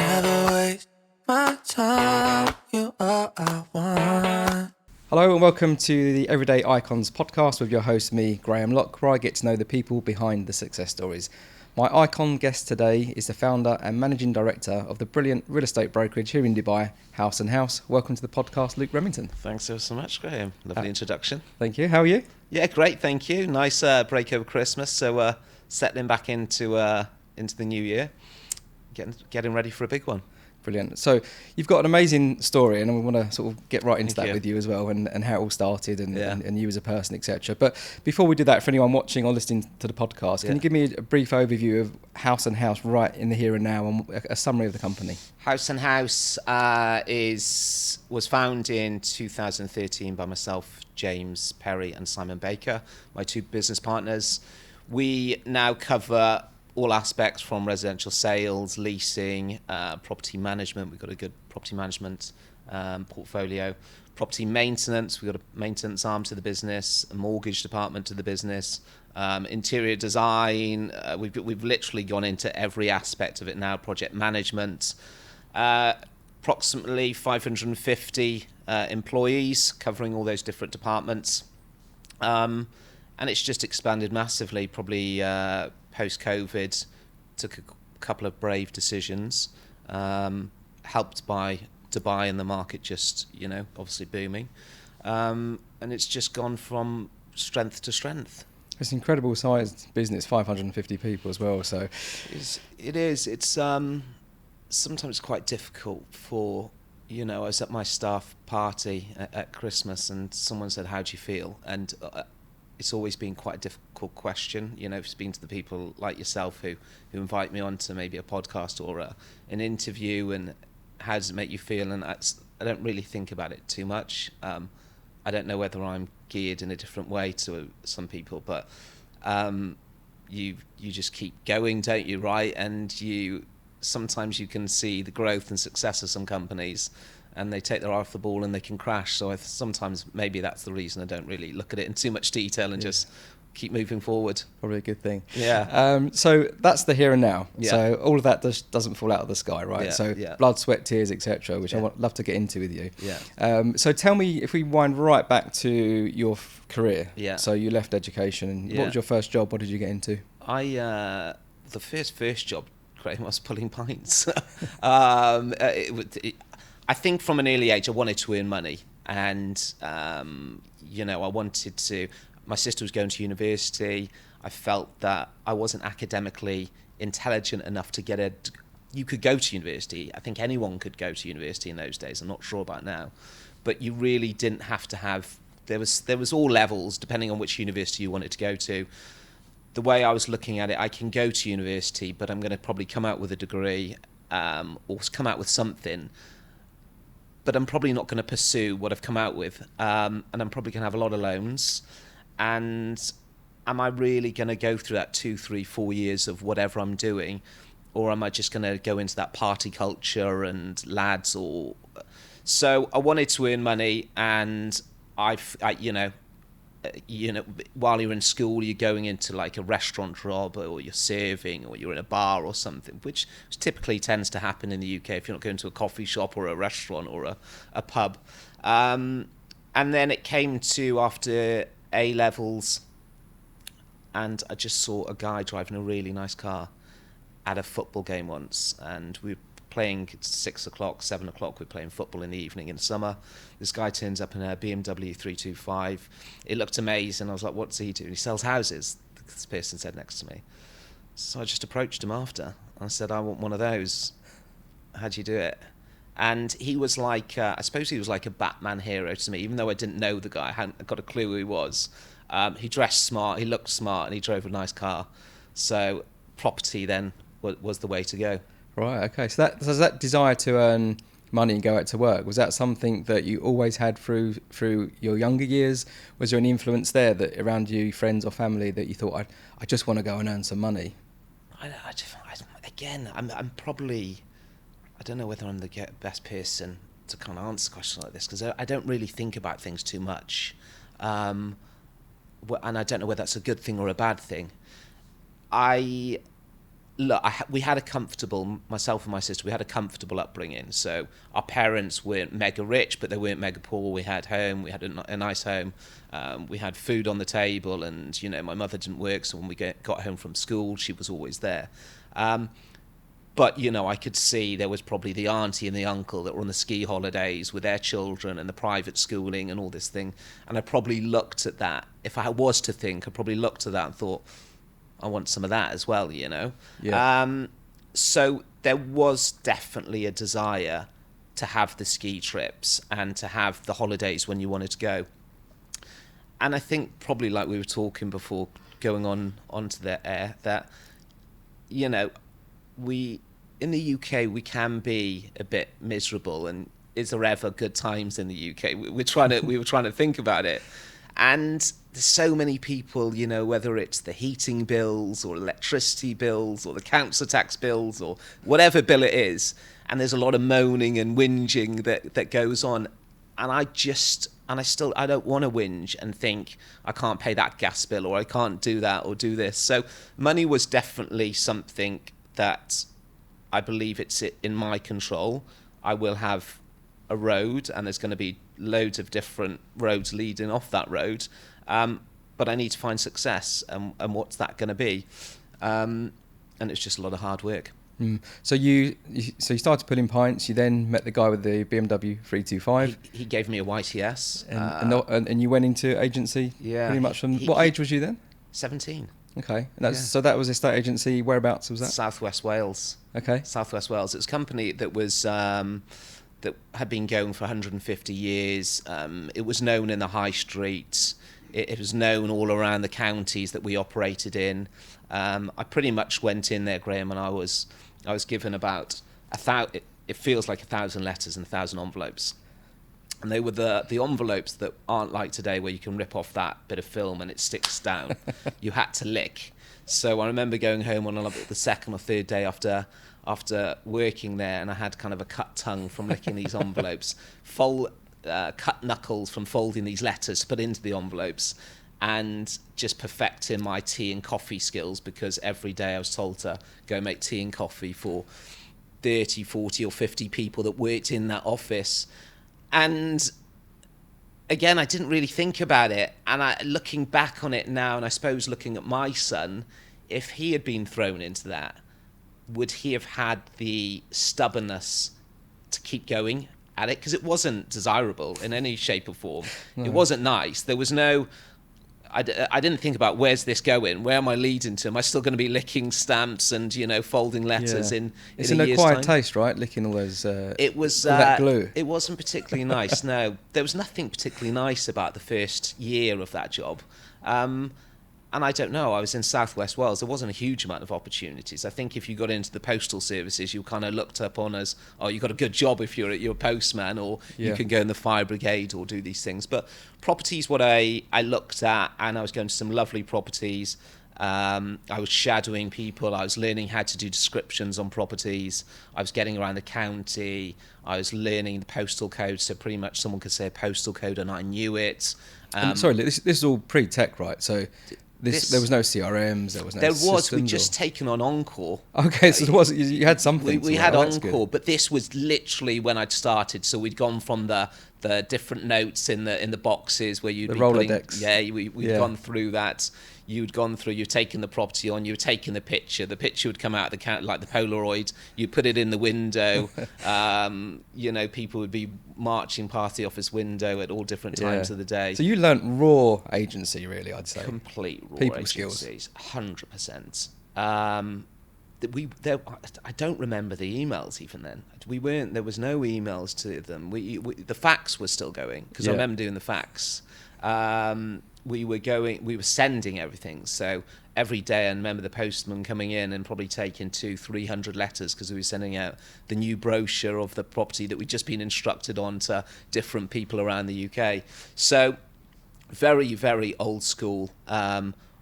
Never waste my time. You are I want. Hello and welcome to the Everyday Icons podcast with your host, me, Graham Locke, where I get to know the people behind the success stories. My icon guest today is the founder and managing director of the brilliant real estate brokerage here in Dubai, House & House. Welcome to the podcast, Luke Remmington. Thanks ever so much, Graham. Lovely introduction. Thank you. How are you? Yeah, great, thank you. Nice break over Christmas, so settling back into the new year, getting ready for a big one. Brilliant. So you've got an amazing story, and we want to sort of get right into Thank that you. with you as well, and how it all started, and, Yeah. and you as a person, etc. But before we do that, for anyone watching or listening to the podcast, can Yeah. you give me a brief overview of House & House right in the here and now, and a summary of the company? House & House was founded in 2013 by myself, James Perry and Simon Baker, my two business partners. We now cover all aspects from residential sales, leasing, property management. We've got a good property management portfolio. Property maintenance, we've got a maintenance arm to the business, a mortgage department to the business, interior design. We've literally gone into every aspect of it now. Project management, approximately 550 employees covering all those different departments. And it's just expanded massively, probably post-COVID. Took a couple of brave decisions, helped by Dubai and the market just, obviously booming. And it's just gone from strength to strength. It's an incredible sized business, 550 people as well. So It is. It's sometimes quite difficult for, I was at my staff party at Christmas and someone said, "How do you feel?" And it's always been quite a difficult question, speaking to the people like yourself who invite me on to maybe a podcast or an interview, and how does it make you feel? And I don't really think about it too much. I don't know whether I'm geared in a different way to some people, but you just keep going, don't you, right? And sometimes you can see the growth and success of some companies, and they take their eye off the ball and they can crash. So sometimes maybe that's the reason I don't really look at it in too much detail and just keep moving forward. probably a good thing. Yeah. So that's the here and now. Yeah. So all of that doesn't fall out of the sky, right? Yeah, So yeah. blood, sweat, tears, etc., which Yeah. I would love to get into with you. Yeah. So tell me, if we wind right back to your career. Yeah. So you left education, and Yeah. what was your first job? What did you get into? The first job, Graham, was pulling pints. I think from an early age I wanted to earn money, and I wanted to. My sister was going to university. I felt that I wasn't academically intelligent enough to get you could go to university. I think anyone could go to university in those days. I'm not sure about now, but you really didn't have to have. There was all levels depending on which university you wanted to go to. The way I was looking at it, I can go to university, but I'm going to probably come out with a degree or come out with something. But I'm probably not going to pursue what I've come out with, and I'm probably going to have a lot of loans. And am I really going to go through that 2, 3, 4 years of whatever I'm doing, or am I just going to go into that party culture and lads? So I wanted to earn money, and while you're in school, you're going into like a restaurant job, or you're serving, or you're in a bar or something, which typically tends to happen in the UK if you're not going to a coffee shop or a restaurant or a pub. And then it came to after A-levels, and I just saw a guy driving a really nice car at a football game once, and we were playing at 6 o'clock, 7 o'clock, we're playing football in the evening in summer. This guy turns up in a BMW 325. It looked amazing. I was like, what's he do? He sells houses, this person said next to me. So I just approached him after. I said, I want one of those. How'd you do it? And he was like, I suppose he was like a Batman hero to me, even though I didn't know the guy. I hadn't got a clue who he was. He dressed smart, he looked smart, and he drove a nice car. So property then was the way to go. Right. Okay. So that desire to earn money and go out to work, was that something that you always had through your younger years? Was there an influence there that around you, friends or family, that you thought, I just want to go and earn some money? I'm probably, I don't know whether I'm the best person to kind of answer questions like this, because I don't really think about things too much, and I don't know whether that's a good thing or a bad thing. look, we had a comfortable, myself and my sister, we had a comfortable upbringing. So our parents weren't mega rich, but they weren't mega poor. We had home, we had a nice home. We had food on the table, and, my mother didn't work, so when we got home from school, she was always there. But, I could see there was probably the auntie and the uncle that were on the ski holidays with their children and the private schooling and all this thing. And I probably looked at that. If I was to think, I probably looked at that and thought, I want some of that as well, Yeah. So there was definitely a desire to have the ski trips and to have the holidays when you wanted to go. And I think probably like we were talking before going onto the air, that, we in the UK we can be a bit miserable, and is there ever good times in the UK? We were trying to think about it, and there's so many people, whether it's the heating bills or electricity bills or the council tax bills or whatever bill it is, and there's a lot of moaning and whinging that goes on, and I don't want to whinge and think I can't pay that gas bill or I can't do that or do this. So money was definitely something that I believe it's in my control. I will have a road, and there's going to be loads of different roads leading off that road, but I need to find success, and what's that going to be? And it's just a lot of hard work. So you started pulling pints. You then met the guy with the BMW 325. He gave me a YTS, and you went into agency. Yeah, pretty much from what age was you then? 17. Okay, so that was estate agency. Whereabouts was that? Southwest Wales. Okay, Southwest Wales. It was a company that was that had been going for 150 years. It was known in the high streets. It was known all around the counties that we operated in. I pretty much went in there, Graham, and I was given about 1,000. It feels like 1,000 letters and 1,000 envelopes. And they were the envelopes that aren't like today, where you can rip off that bit of film and it sticks down. You had to lick. So I remember going home on the second or third day after working there, and I had kind of a cut tongue from licking these envelopes, cut knuckles from folding these letters to put into the envelopes, and just perfecting my tea and coffee skills, because every day I was told to go make tea and coffee for 30, 40 or 50 people that worked in that office. And again, I didn't really think about it. And looking back on it now, and I suppose looking at my son, if he had been thrown into that, would he have had the stubbornness to keep going at it? Because it wasn't desirable in any shape or form. No. It wasn't nice. There was no... I didn't think about, where's this going? Where am I leading to? Am I still going to be licking stamps and, folding letters in it's a an year's acquired time? Taste, right? Licking all those... It was all that glue. It wasn't particularly nice, no. There was nothing particularly nice about the first year of that job. And I don't know, I was in Southwest Wales. There wasn't a huge amount of opportunities. I think if you got into the postal services, you kind of looked up on as, you got a good job if you're a postman, or you can go in the fire brigade or do these things. But properties, what I looked at, and I was going to some lovely properties. I was shadowing people. I was learning how to do descriptions on properties. I was getting around the county. I was learning the postal code, so pretty much someone could say a postal code and I knew it. Sorry, this is all pre-tech, right? So... there was no CRMs, there was no systems, we'd just taken on Encore. Okay, so you had something. We had Encore, but this was literally when I'd started. So we'd gone from the different notes in the boxes where you'd the be Rolodex. We'd gone through that. You'd taken the property on, you were taking the picture would come out of the like the Polaroid, you put it in the window, people would be marching past the office window at all different times of the day. So you learnt raw agency, really, I'd say. Complete raw people agencies, 100%. I don't remember the emails even then. There was no emails to them. The fax was still going, because I remember doing the fax. We were sending everything. So every day, I remember the postman coming in and probably taking 200-300 letters, because we were sending out the new brochure of the property that we'd just been instructed on to different people around the UK. So very, very old school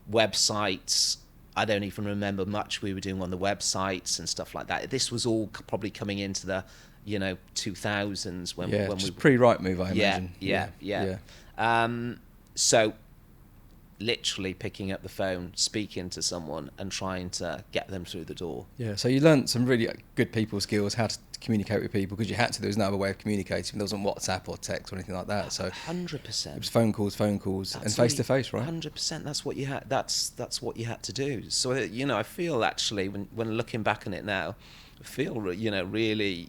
websites. I don't even remember much we were doing on the websites and stuff like that. This was all probably coming into the 2000s when we pre-Rightmove, I imagine. Yeah. So literally picking up the phone, speaking to someone, and trying to get them through the door. Yeah, so you learnt some really good people skills, how to communicate with people, because you had to. There was no other way of communicating. There wasn't WhatsApp or text or anything like that. So 100%. it was phone calls, and face to face, right? 100%. That's what you had. That's what you had to do. So I feel actually when looking back on it now, I feel really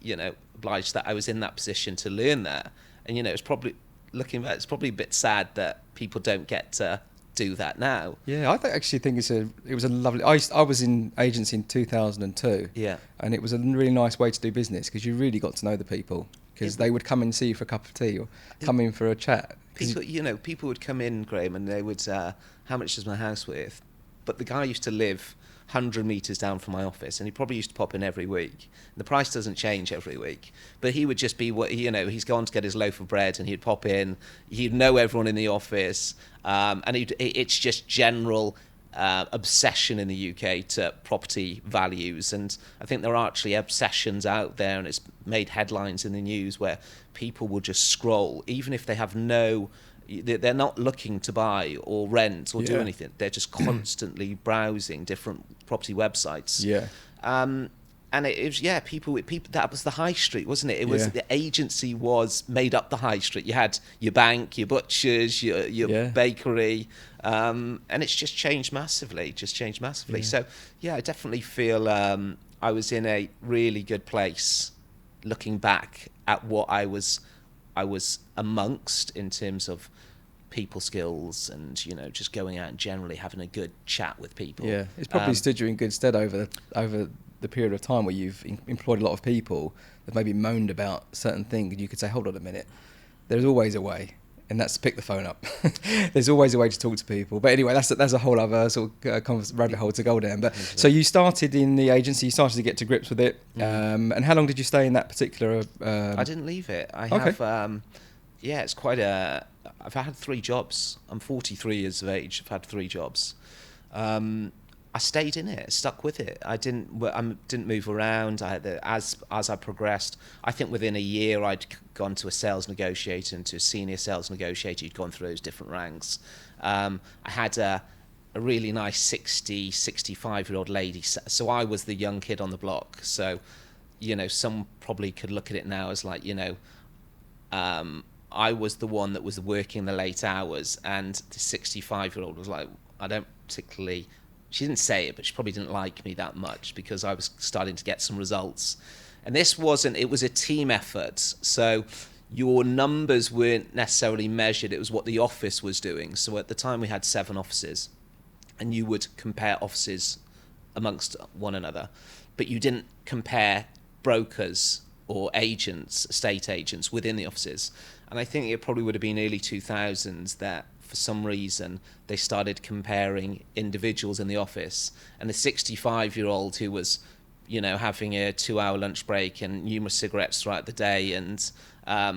obliged that I was in that position to learn that. And it's probably looking back, it's probably a bit sad that people don't get to do that now. Yeah, actually think it was a lovely. I was in agency in 2002. Yeah. And it was a really nice way to do business, because you really got to know the people, because they would come and see you for a cup of tea or come in for a chat. People would come in, Graham, and they would, how much is my house worth? But the guy used to live 100 metres down from my office, and he probably used to pop in every week. The price doesn't change every week, but he would just be, he's gone to get his loaf of bread, and he'd pop in, he'd know everyone in the office, and it's just general obsession in the UK to property values. And I think there are actually obsessions out there, and it's made headlines in the news where people will just scroll, even if they have they're not looking to buy or rent or do anything. They're just constantly browsing different property websites. Yeah. And it was, people, that was the high street, wasn't it? It was, the agency made up the high street. You had your bank, your butchers, your bakery, and it's just changed massively. Yeah. So, I definitely feel I was in a really good place looking back at what I was amongst in terms of people skills and just going out and generally having a good chat with people. Yeah, it's probably stood you in good stead over the period of time where you've employed a lot of people that maybe moaned about certain things, and you could say, hold on a minute, there's always a way, and that's to pick the phone up. There's always a way to talk to people. But anyway, that's a whole other sort of rabbit hole to go down. But so you started in the agency, you started to get to grips with it, and how long did you stay in that particular? I didn't leave it. I have. It's quite a. I've had 3 jobs. I'm 43 years of age. I've had 3 jobs. I stayed in it, stuck with it. I didn't move around. As I progressed, I think within a year I'd gone to a sales negotiator and to a senior sales negotiator. You'd gone through those different ranks. I had a really nice 65-year-old lady. So I was the young kid on the block. So, some probably could look at it now as like, I was the one that was working the late hours, and the 65-year-old was like, I don't particularly. She didn't say it, but she probably didn't like me that much because I was starting to get some results. And it was a team effort. So your numbers weren't necessarily measured. It was what the office was doing. So at the time we had 7 offices, and you would compare offices amongst one another, but you didn't compare brokers or agents, estate agents within the offices. And I think it probably would have been early 2000s that for some reason they started comparing individuals in the office, and the 65-year-old who was having a 2-hour lunch break and numerous cigarettes throughout the day and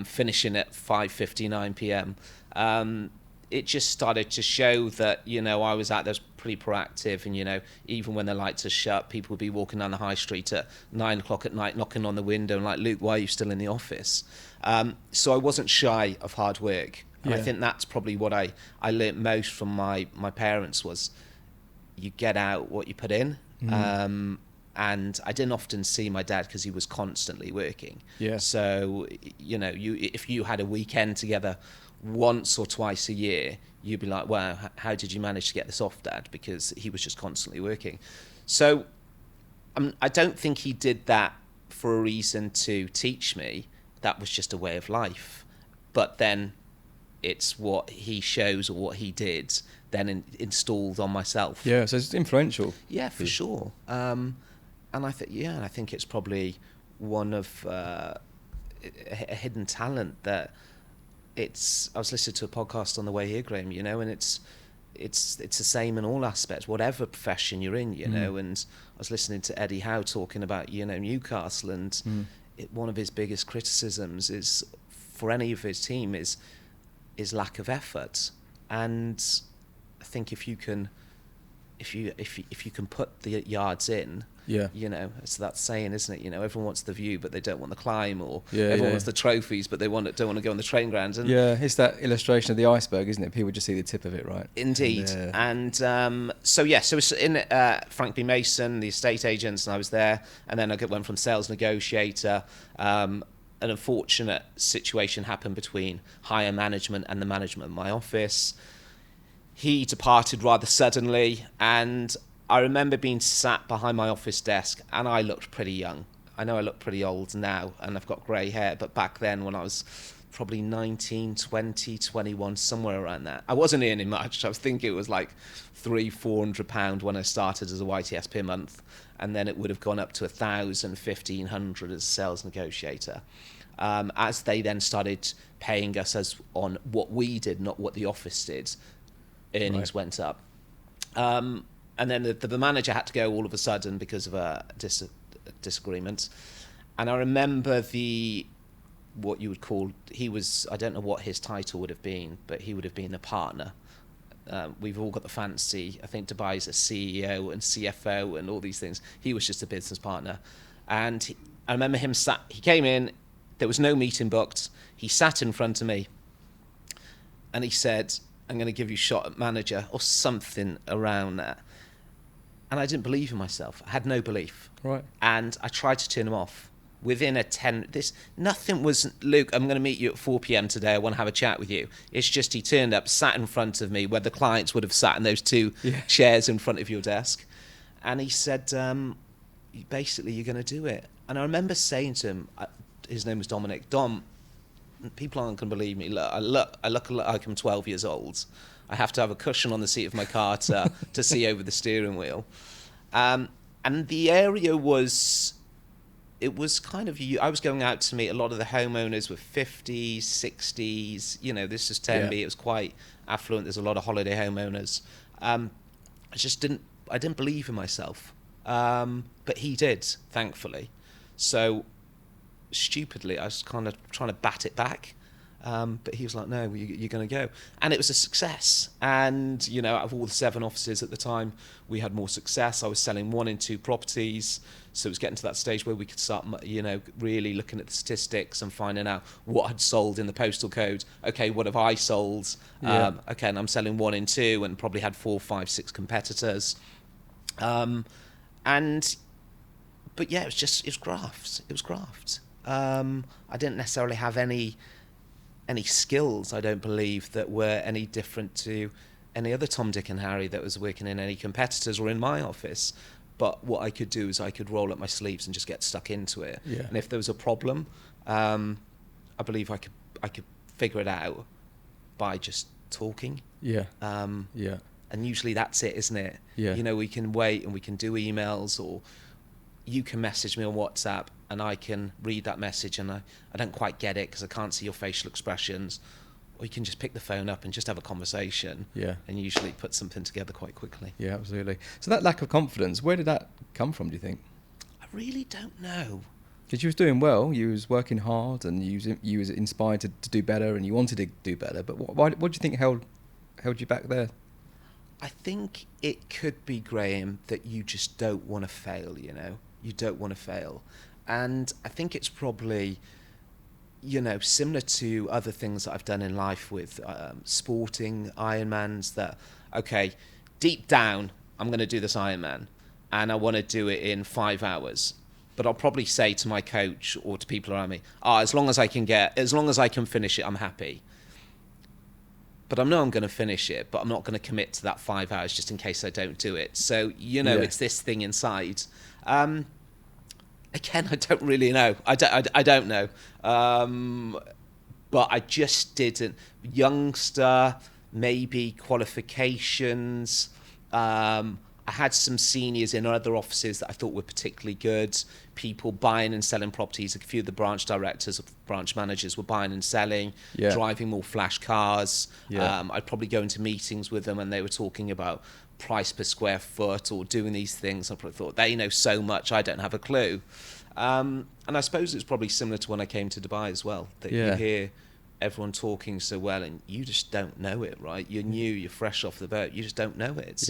finishing at 5:59 p.m. It just started to show that I was out there pretty proactive, and even when the lights are shut, people would be walking down the high street at 9 o'clock at night knocking on the window and like, Luke, why are you still in the office? So I wasn't shy of hard work. And I think that's probably what I learnt most from my parents was you get out what you put in. And I didn't often see my dad because he was constantly working. Yeah. So, if you had a weekend together once or twice a year, you'd be like, wow, how did you manage to get this off, Dad? Because he was just constantly working. So I don't think he did that for a reason to teach me. That was just a way of life. But then it's what he shows or what he did then installed on myself. Yeah, so it's influential. Yeah, for sure. And I think it's probably one of a hidden talent that I was listening to a podcast on the way here, Graham, and it's the same in all aspects, whatever profession you're in, and I was listening to Eddie Howe talking about, Newcastle, and one of his biggest criticisms is for any of his team is lack of effort. And I think if you can put the yards in, Yeah. You know, it's that saying, isn't it? You know, everyone wants the view, but they don't want the climb, or Yeah, everyone yeah. wants the trophies, but they don't want to go on the training grounds. And Yeah, it's that illustration of the iceberg, isn't it? People just see the tip of it, right? indeed. And so it's in Frank B. Mason, the estate agents, and I was there. And then I went from sales negotiator. An unfortunate situation happened between higher management and the management of my office. He departed rather suddenly, and I remember being sat behind my office desk, and I looked pretty young. I know I look pretty old now, and I've got grey hair, but back then when I was probably 19, 20, 21, somewhere around that, I wasn't earning much. I was thinking it was like £300-400 when I started as a YTS per month, and then it would have gone up to 1,000, 1,500 as a sales negotiator. As they then started paying us as on what we did, not what the office did, earnings went up. And then the manager had to go all of a sudden because of a disagreement. And I remember what you would call, I don't know what his title would have been, but he would have been a partner. We've all got the fancy, I think Dubai's a CEO and CFO and all these things. He was just a business partner. And I remember he came in, there was no meeting booked. He sat in front of me and he said, I'm going to give you a shot at manager, or something around that. And I didn't believe in myself. I had no belief. Right. And I tried to turn him off. Within nothing was, Luke, I'm going to meet you at 4 p.m. today. I want to have a chat with you. It's just he turned up, sat in front of me where the clients would have sat in those two chairs in front of your desk. And he said, basically, you're going to do it. And I remember saying to him, his name was Dominic, Dom, people aren't going to believe me. Look, I look like I'm 12 years old. I have to have a cushion on the seat of my car to see over the steering wheel. And the area was kind of, I was going out to meet a lot of the homeowners with 50s, 60s. You know, this is Tenby. It was quite affluent. There's a lot of holiday homeowners. I didn't believe in myself. But he did, thankfully. So stupidly, I was kind of trying to bat it back. But he was like, no, you're going to go. And it was a success. And, you know, out of all the 7 offices at the time, we had more success. I was selling 1 in 2 properties. So it was getting to that stage where we could start, you know, really looking at the statistics and finding out what had sold in the postal code. Okay, what have I sold? Okay, and I'm selling 1 in 2 and probably had 4, 5, 6 competitors. But yeah, it was graft. It was graft. I didn't necessarily have any skills, I don't believe, that were any different to any other Tom, Dick and Harry that was working in any competitors or in my office. But what I could do is I could roll up my sleeves and just get stuck into it. Yeah. And if there was a problem, I believe I could figure it out by just talking. Yeah. And usually that's it, isn't it? Yeah. You know, we can wait and we can do emails, or you can message me on WhatsApp and I can read that message and I don't quite get it because I can't see your facial expressions. Or you can just pick the phone up and just have a conversation. Yeah. And usually put something together quite quickly. Yeah, absolutely. So that lack of confidence, where did that come from, do you think? I really don't know. Because you was doing well, you was working hard, and you was inspired to do better, and you wanted to do better. But what do you think held you back there? I think it could be, Graham, that you just don't want to fail, you know? You don't want to fail. And I think it's probably, you know, similar to other things that I've done in life with sporting Ironmans, that, okay, deep down, I'm going to do this Ironman and I want to do it in 5 hours. But I'll probably say to my coach or to people around me, as long as I can finish it, I'm happy. But I know I'm going to finish it, but I'm not going to commit to that 5 hours just in case I don't do it. So, you know, It's this thing inside. Again, I don't really know. I don't know. But I just didn't. Youngster, maybe qualifications. I had some seniors in other offices that I thought were particularly good. People buying and selling properties. A few of the branch directors, branch managers were buying and selling, driving more flash cars. I'd probably go into meetings with them and they were talking about price per square foot or doing these things. I probably thought, they know so much, I don't have a clue. And I suppose it's probably similar to when I came to Dubai as well, that you hear everyone talking so well and you just don't know it, right? You're new, you're fresh off the boat, you just don't know it.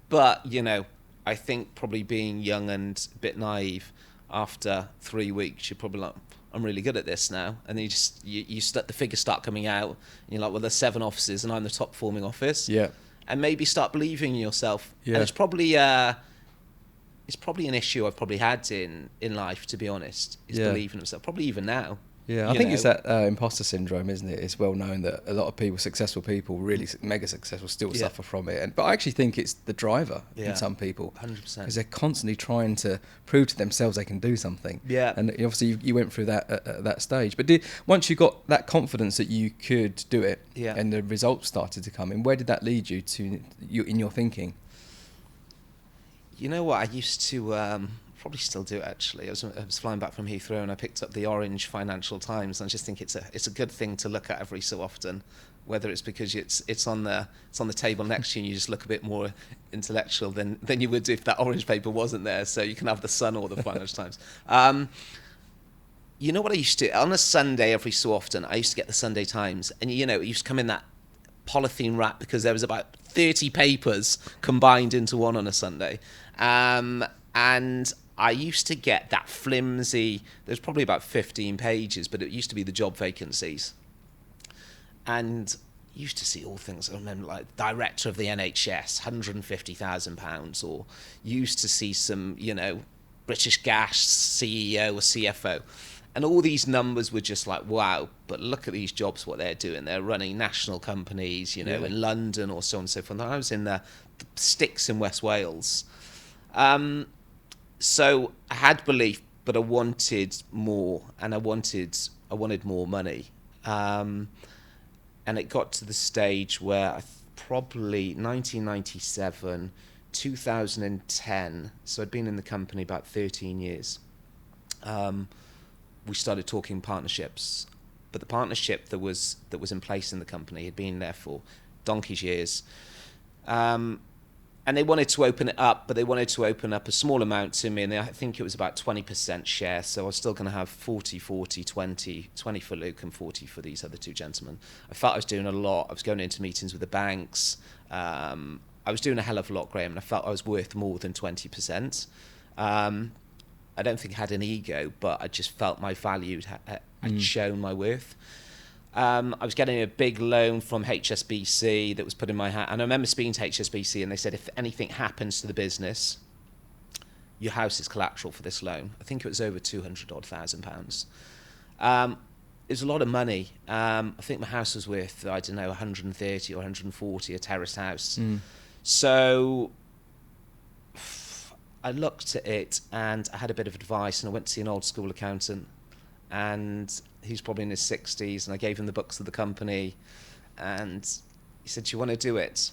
But, you know, I think probably being young and a bit naive, after 3 weeks, you're probably like, I'm really good at this now. And then the figures start coming out, and you're like, well, there's 7 offices and I'm the top performing office. Yeah. And maybe start believing in yourself. Yeah. And it's probably an issue I've probably had in life, to be honest, is believing in myself. Probably even now. Yeah, I think it's that imposter syndrome, isn't it? It's well known that a lot of people, successful people, really mega successful, still suffer from it. But I actually think it's the driver in some people. 100%. Because they're constantly trying to prove to themselves they can do something. Yeah. And obviously you went through that at that stage. But once you got that confidence that you could do it, and the results started to come in, where did that lead you to in your thinking? You know what? I used to... probably still do, actually. I was flying back from Heathrow and I picked up the orange Financial Times, and I just think it's a good thing to look at every so often, whether it's because it's on the table next to you and you just look a bit more intellectual than you would if that orange paper wasn't there, so you can have the Sun or the Financial Times. You know what I used to do? On a Sunday every so often, I used to get the Sunday Times, and it used to come in that polythene wrap because there was about 30 papers combined into one on a Sunday. And I used to get that flimsy, there's probably about 15 pages, but it used to be the job vacancies. And you used to see all things, I remember, like director of the NHS, £150,000, or you used to see some, British Gas CEO or CFO. And all these numbers were just like, wow, but look at these jobs, what they're doing. They're running national companies, in London or so on and so forth. And I was in the sticks in West Wales. So I had belief, but I wanted more, and I wanted more money. And it got to the stage where probably 1997, 2010, so I'd been in the company about 13 years. We started talking partnerships, but the partnership that was in place in the company had been there for donkey's years. And they wanted to open it up, but they wanted to open up a small amount to me, and I think it was about 20% share, so I was still going to have 40, 20 for Luke and 40 for these other 2 gentlemen. I felt I was doing a lot. I was going into meetings with the banks. I was doing a hell of a lot, Graham, and I felt I was worth more than 20%. I don't think I had an ego, but I just felt my value had shown my worth. I was getting a big loan from HSBC that was put in my hand. And I remember speaking to HSBC, and they said, if anything happens to the business, your house is collateral for this loan. I think it was over £200,000. It was a lot of money. I think my house was worth, 130 or 140, a terraced house. So I looked at it, and I had a bit of advice, and I went to see an old school accountant, and he's probably in his 60s, and I gave him the books of the company, and he said, do you want to do it?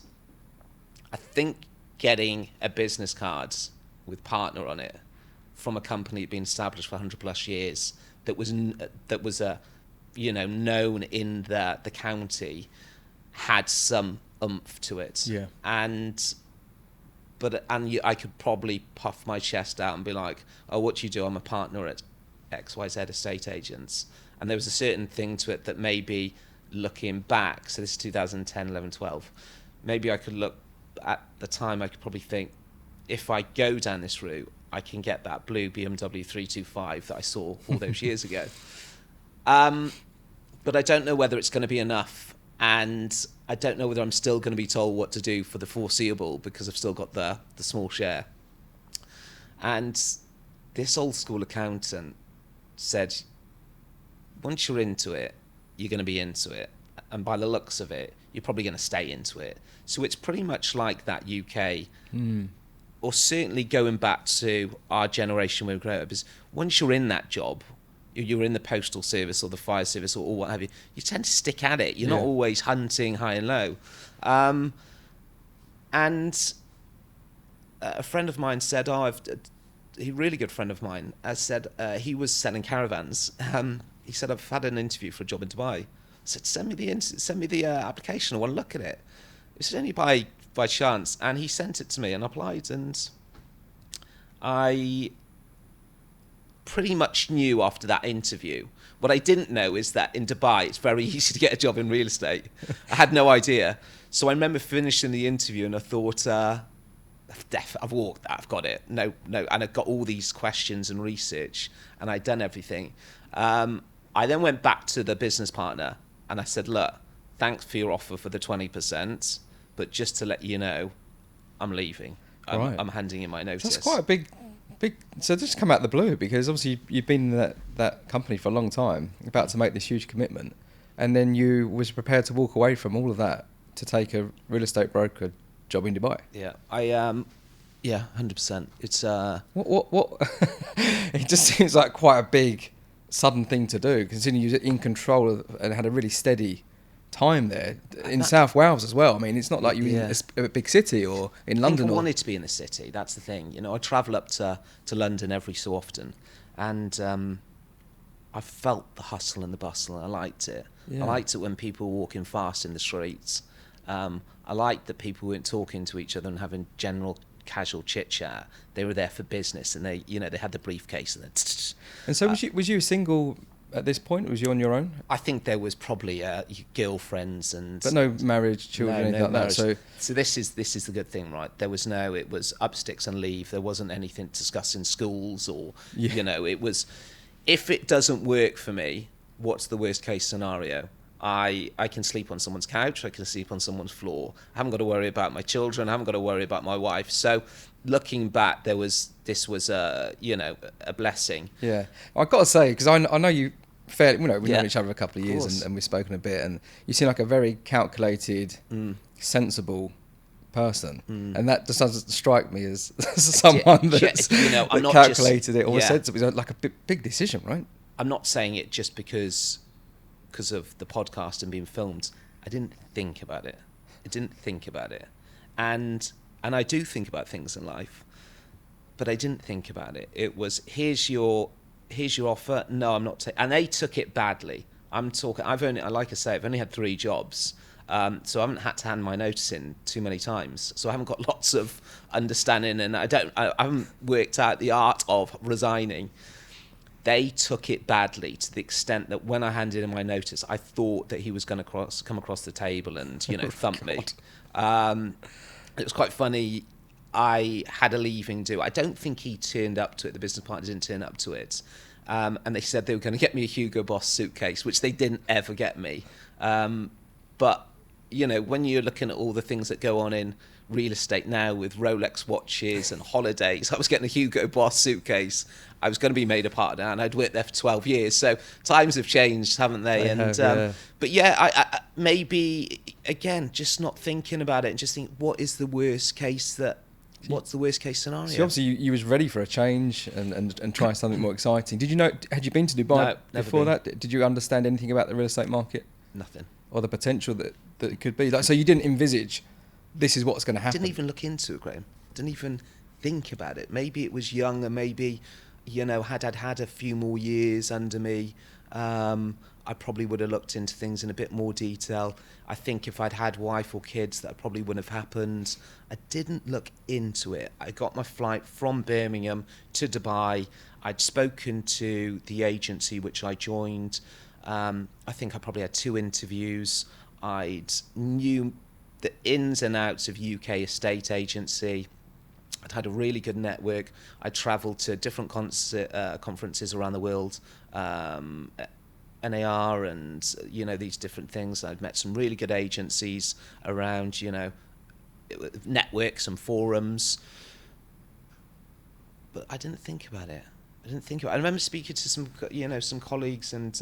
I think getting a business card with partner on it from a company that had been established for 100 plus years, that was known in the county, had some oomph to it. Yeah. And I could probably puff my chest out and be like, oh, what do you do? I'm a partner at XYZ estate agents. And there was a certain thing to it that maybe looking back, so this is 2010, 11, 12, maybe I could look at the time, I could probably think, if I go down this route, I can get that blue BMW 325 that I saw all those years ago. But I don't know whether it's going to be enough. And I don't know whether I'm still going to be told what to do for the foreseeable, because I've still got the small share. And this old school accountant said, once you're into it, you're going to be into it. And by the looks of it, you're probably going to stay into it. So it's pretty much like that UK, or certainly going back to our generation when we grew up, is once you're in that job, you're in the postal service or the fire service or what have you, you tend to stick at it. You're not always hunting high and low. And a friend of mine said, a really good friend of mine, said he was selling caravans. He said, I've had an interview for a job in Dubai. I said, send me the application. I want to look at it. He said, only by chance. And he sent it to me and applied. And I pretty much knew after that interview. What I didn't know is that in Dubai, it's very easy to get a job in real estate. I had no idea. So I remember finishing the interview and I thought, I've walked that, I've got it. No, and I've got all these questions and research, and I'd done everything. I then went back to the business partner and I said, look, thanks for your offer for the 20%, but just to let you know, I'm leaving. I'm handing in my notice. So that's quite a big. So just come out of the blue, because obviously you've been in that company for a long time, about to make this huge commitment, and then you was prepared to walk away from all of that to take a real estate broker job in Dubai. Yeah, 100%. It's What? It just seems like quite a big, sudden thing to do, considering you were in control of, and had a really steady time there in South Wales as well. I mean, it's not like you were in a big city or in London. I wanted to be in the city. That's the thing. You know, I travel up to London every so often, and I felt the hustle and the bustle. I liked it. Yeah. I liked it when people were walking fast in the streets. I liked that people weren't talking to each other and having general casual chit chat. They were there for business, and they had the briefcase and then. And so was you single at this point? Was you on your own? I think there was probably girlfriends and. But no marriage, children, anything like marriage. that. So this is the good thing, right? There was no. It was up sticks and leave. There wasn't anything discussing schools or It was. If it doesn't work for me, what's the worst case scenario? I can sleep on someone's couch, I can sleep on someone's floor. I haven't got to worry about my children, I haven't got to worry about my wife. So looking back, this was a blessing. Yeah, I've got to say, because I know you fairly, we've known each other a couple of years, and we've spoken a bit, and you seem like a very calculated, sensible person, and that just doesn't strike me as someone that's I'm not calculated it or sensible. It's like a big decision, right? I'm not saying it just because of the podcast and being filmed. I didn't think about it. And I do think about things in life, but I didn't think about it. It was, here's your offer. No, I'm not and they took it badly. I've only had 3 jobs, so I haven't had to hand my notice in too many times, so I haven't got lots of understanding, and I haven't worked out the art of resigning. They took it badly to the extent that when I handed in my notice, I thought that he was going to come across the table and thump me. It was quite funny. I had a leaving do. I don't think he turned up to it. The business partner didn't turn up to it. And they said they were going to get me a Hugo Boss suitcase, which they didn't ever get me. But, when you're looking at all the things that go on in real estate now with Rolex watches and holidays, I was getting a Hugo Boss suitcase. I was going to be made a partner, and I'd worked there for 12 years. So times have changed, haven't they? But I maybe, again, just not thinking about it and just think, what's the worst case scenario? So obviously you was ready for a change and try something more exciting. Did you know, had you been to Dubai before that? Did you understand anything about the real estate market? Nothing. Or the potential that it could be? So you didn't envisage this is what's going to happen? Didn't even look into it, Graham. Didn't even think about it. Maybe it was young, and maybe, had I had a few more years under me, I probably would have looked into things in a bit more detail. I think if I'd had wife or kids, that probably wouldn't have happened. I didn't look into it. I got my flight from Birmingham to Dubai. I'd spoken to the agency which I joined. I think I probably had 2 interviews. I'd knew the ins and outs of UK estate agency. I'd had a really good network. I travelled to different conferences around the world, NAR and, these different things. I'd met some really good agencies around, networks and forums. But I didn't think about it. I remember speaking to some colleagues, and,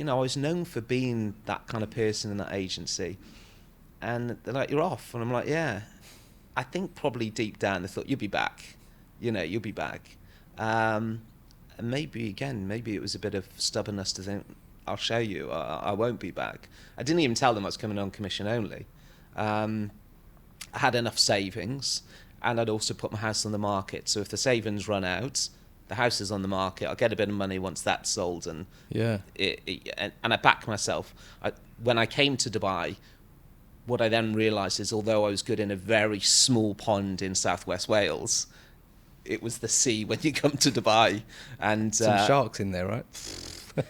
I was known for being that kind of person in that agency. And they're like, you're off. And I'm like, yeah. I think probably deep down they thought, you'll be back. You'll be back. And maybe it was a bit of stubbornness to think, I'll show you, I won't be back. I didn't even tell them I was coming on commission only. I had enough savings, and I'd also put my house on the market. So if the savings run out, the house is on the market. I'll get a bit of money once that's sold. And and I back myself. When I came to Dubai, what I then realised is, although I was good in a very small pond in southwest Wales, it was the sea when you come to Dubai. And some sharks in there, right?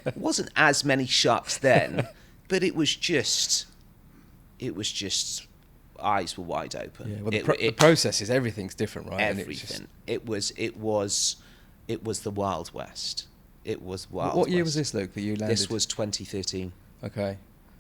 It wasn't as many sharks then, but it was just eyes were wide open. Yeah, well, the process is everything's different, right? Everything. It was the Wild West. It was Wild What year West. was this, Luke, that you landed? This was 2013. Okay.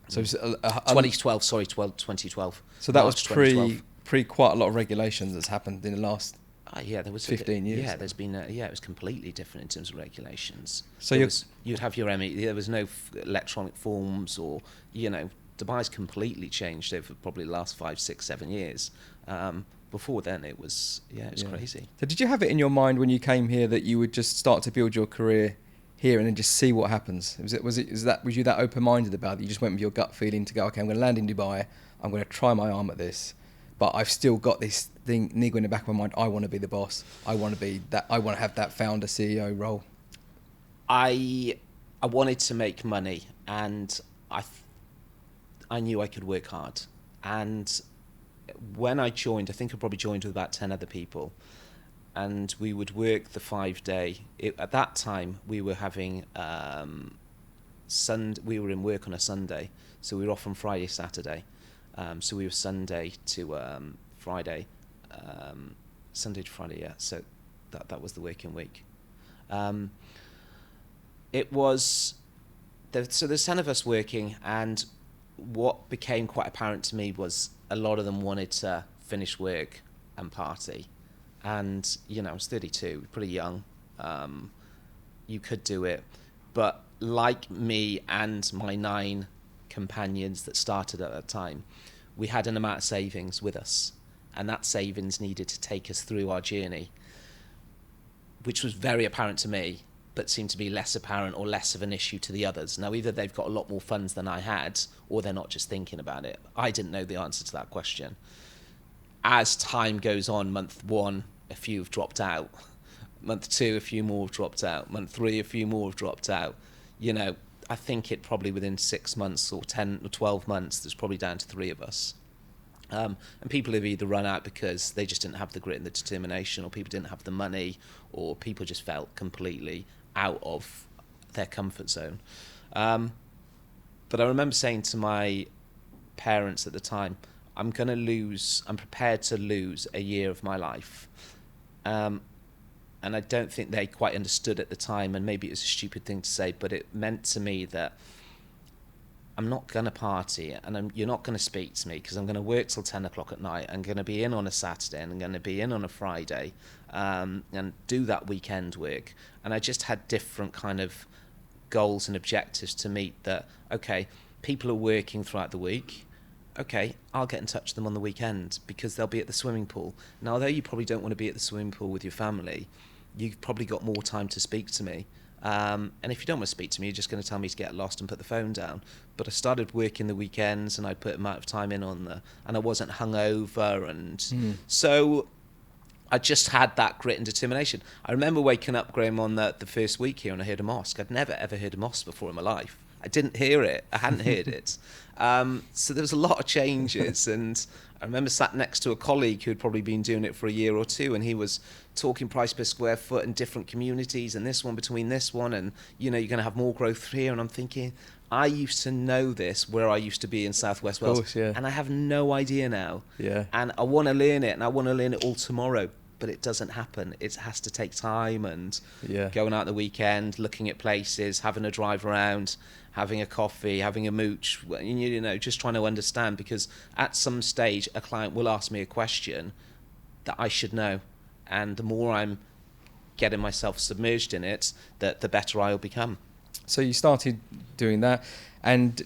So it was 2012, sorry, 2012. So that March was 2012. pre quite a lot of regulations that's happened in the last Yeah, there was 15 years. Yeah, there's been it was completely different in terms of regulations. So you'd have your there was no electronic forms, or Dubai's completely changed over probably the last 5, 6, 7 years. Before then, it was crazy. So did you have it in your mind when you came here that you would just start to build your career here and then just see what happens? Was you that open-minded about it? You just went with your gut feeling to go, okay, I'm going to land in Dubai, I'm going to try my arm at this, but I've still got this thing niggling in the back of my mind. I want to be the boss. I want to be that. I want to have that founder CEO role. I wanted to make money, and I knew I could work hard. And when I joined, I think I probably joined with about 10 other people, and we would work the 5-day. At that time, we were having we were in work on a Sunday, so we were off on Friday, Saturday. So we were Sunday to Friday, Sunday to Friday. Yeah, so that was the working week. It was so there's 10 of us working, and what became quite apparent to me was a lot of them wanted to finish work and party. And I was 32, pretty young. You could do it, but like me and my 9 companions that started at that time, we had an amount of savings with us, and that savings needed to take us through our journey, which was very apparent to me, but seemed to be less apparent or less of an issue to the others. Now, either they've got a lot more funds than I had, or they're not just thinking about it. I didn't know the answer to that question. As time goes on, month 1, a few have dropped out. Month 2, a few more have dropped out. Month 3, a few more have dropped out. I think it probably within 6 months or 10 or 12 months, there's probably down to 3 of us. And people have either run out because they just didn't have the grit and the determination, or people didn't have the money, or people just felt completely out of their comfort zone. But I remember saying to my parents at the time, I'm prepared to lose a year of my life. And I don't think they quite understood at the time, and maybe it was a stupid thing to say, but it meant to me that I'm not going to party, and you're not going to speak to me, because I'm going to work till 10 o'clock at night. I'm going to be in on a Saturday, and I'm going to be in on a Friday, and do that weekend work. And I just had different kind of goals and objectives to meet. That, okay, people are working throughout the week. Okay, I'll get in touch with them on the weekend, because they'll be at the swimming pool. Now, although you probably don't want to be at the swimming pool with your family, you've probably got more time to speak to me. And if you don't want to speak to me, you're just going to tell me to get lost and put the phone down. But I started working the weekends, and I put amount of time in and I wasn't hungover, and so I just had that grit and determination. I remember waking up, Graham, on the first week here, and I heard a mosque. I'd never ever heard a mosque before in my life. I didn't hear it. I hadn't heard it. So there was a lot of changes, and I remember sat next to a colleague who had probably been doing it for a year or two, and he was talking price per square foot in different communities, and this one between this one, and you're going to have more growth here. And I'm thinking, I used to know this where I used to be in Southwest Wales, and I have no idea now. Yeah. And I want to learn it, and I want to learn it all tomorrow, but it doesn't happen. It has to take time, and going out the weekend, looking at places, having a drive around, having a coffee, having a mooch, just trying to understand, because at some stage a client will ask me a question that I should know, and the more I'm getting myself submerged in it, the better I'll become. So you started doing that, and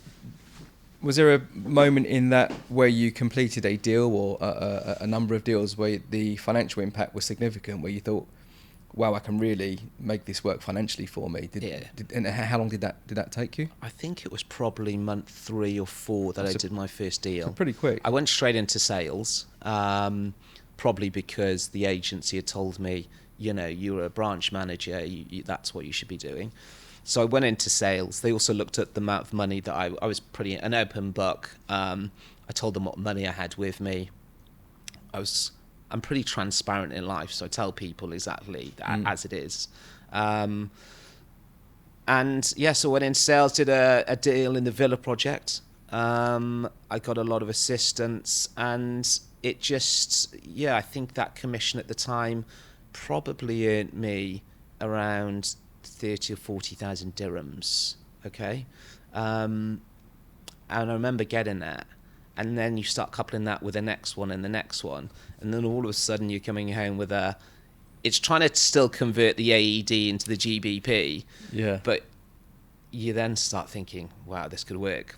was there a moment in that where you completed a deal or a number of deals where the financial impact was significant, where you thought, wow, I can really make this work financially for me? And how long did that take you? I think it was probably month 3 or 4 that I did my first deal. So pretty quick. I went straight into sales, probably because the agency had told me, you're a branch manager, that's what you should be doing. So I went into sales. They also looked at the amount of money that I was pretty an open book. I told them what money I had with me. I'm pretty transparent in life, so I tell people exactly as it is. So I went into sales, did a deal in the Villa project. I got a lot of assistance, and it just, I think that commission at the time probably earned me around 30 or 40,000 dirhams. Okay. And I remember getting that. And then you start coupling that with the next one and the next one. And then all of a sudden you're coming home with it's trying to still convert the AED into the GBP. Yeah. But you then start thinking, wow, this could work.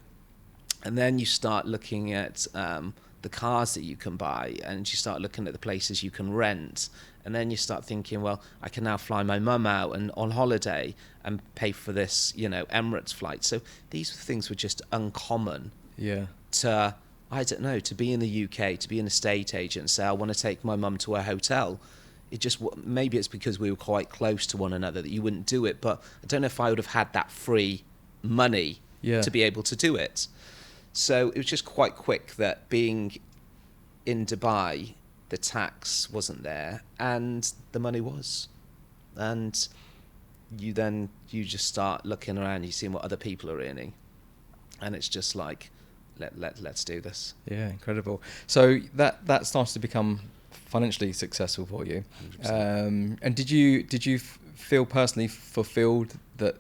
And then you start looking at the cars that you can buy, and you start looking at the places you can rent. And then you start thinking, well, I can now fly my mum out and on holiday and pay for this, Emirates flight. So these things were just uncommon. Yeah. To, I don't know, to be in the UK, to be an estate agent and say, I want to take my mum to a hotel. It just, maybe it's because we were quite close to one another that you wouldn't do it. But I don't know if I would have had that free money to be able to do it. So it was just quite quick that being in Dubai, the tax wasn't there and the money was. And you just start looking around, you see what other people are earning. And it's just like, let's do this. Yeah, incredible. So that starts to become financially successful for you. And did you feel personally fulfilled that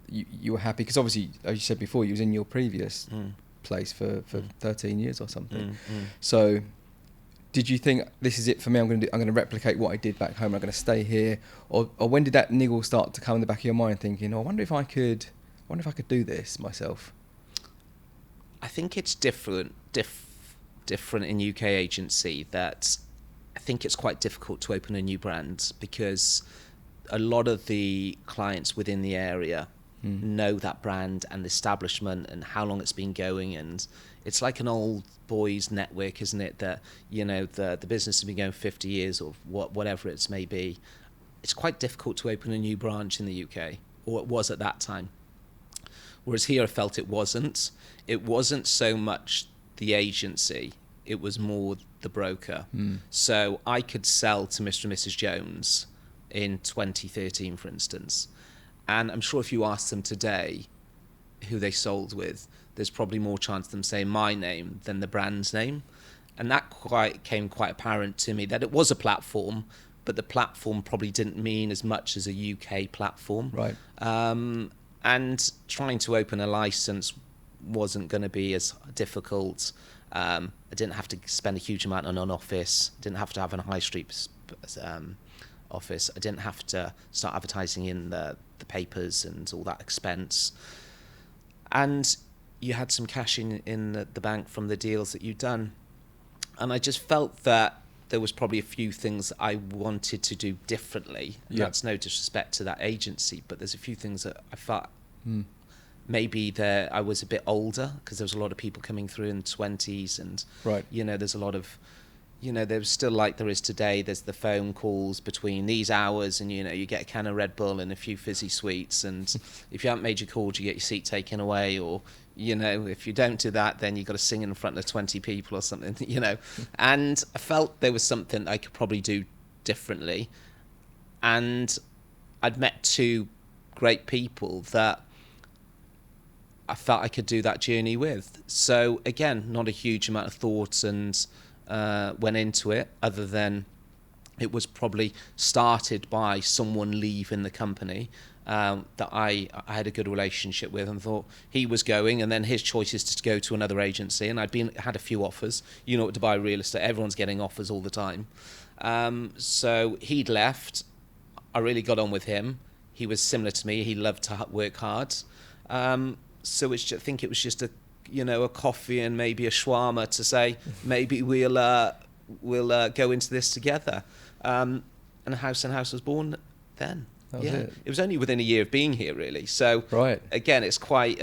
you were happy? Because obviously, as you said before, you was in your previous place for 13 years or something. So did you think, this is it for me, I'm going to replicate what I did back home, I'm going to stay here? Or when did that niggle start to come in the back of your mind, thinking, I wonder if I could do this myself? I think it's different in UK agency, that I think it's quite difficult to open a new brand because a lot of the clients within the area know that brand and the establishment and how long it's been going, and it's like an old boys network, isn't it, that the business has been going 50 years or whatever it may be. It's quite difficult to open a new branch in the UK, or it was at that time. Whereas here I felt it wasn't so much the agency, it was more the broker. So I could sell to Mr. and Mrs. Jones in 2013, for instance. And I'm sure if you ask them today who they sold with, there's probably more chance of them saying my name than the brand's name. And that became quite apparent to me, that it was a platform, but the platform probably didn't mean as much as a UK platform. Right. And trying to open a license wasn't going to be as difficult. I didn't have to spend a huge amount on an office. Didn't have to have a high street office. I didn't have to start advertising in the papers and all that expense. And you had some cash in the bank from the deals that you'd done. And I just felt that there was probably a few things I wanted to do differently. That's no disrespect to that agency, but there's a few things that I thought maybe that I was a bit older, because there was a lot of people coming through in the 20s, and there's a lot of, there's still, like there is today, there's the phone calls between these hours, and you get a can of Red Bull and a few fizzy sweets, and if you haven't made your calls, you get your seat taken away, or if you don't do that, then you've got to sing in front of 20 people or something, And I felt there was something I could probably do differently. And I'd met two great people that I felt I could do that journey with. So again, not a huge amount of thought and went into it, other than it was probably started by someone leaving the company that I had a good relationship with, and thought he was going, and then his choice is to go to another agency, and had a few offers. What Dubai real estate, everyone's getting offers all the time. So he'd left. I really got on with him. He was similar to me. He loved to work hard. So I think it was just a coffee and maybe a shawarma to say maybe we'll go into this together. And House and House was born then. It was only within a year of being here, really. So again, it's quite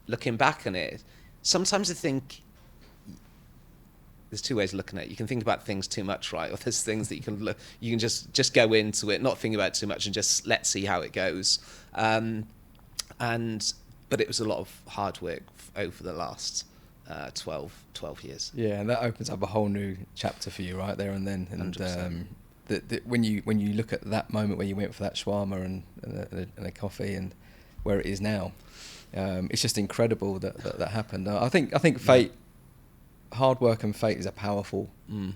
looking back on it. Sometimes I think there's two ways of looking at it. You can think about things too much, right? Or there's things that you can just go into it, not think about it too much, and just let's see how it goes. But it was a lot of hard work over the last 12 years. Yeah, and that opens up a whole new chapter for you right there and then. And when you look at that moment where you went for that shawarma and a coffee, and where it is now. It's just incredible that happened. I think fate, hard work and fate is a powerful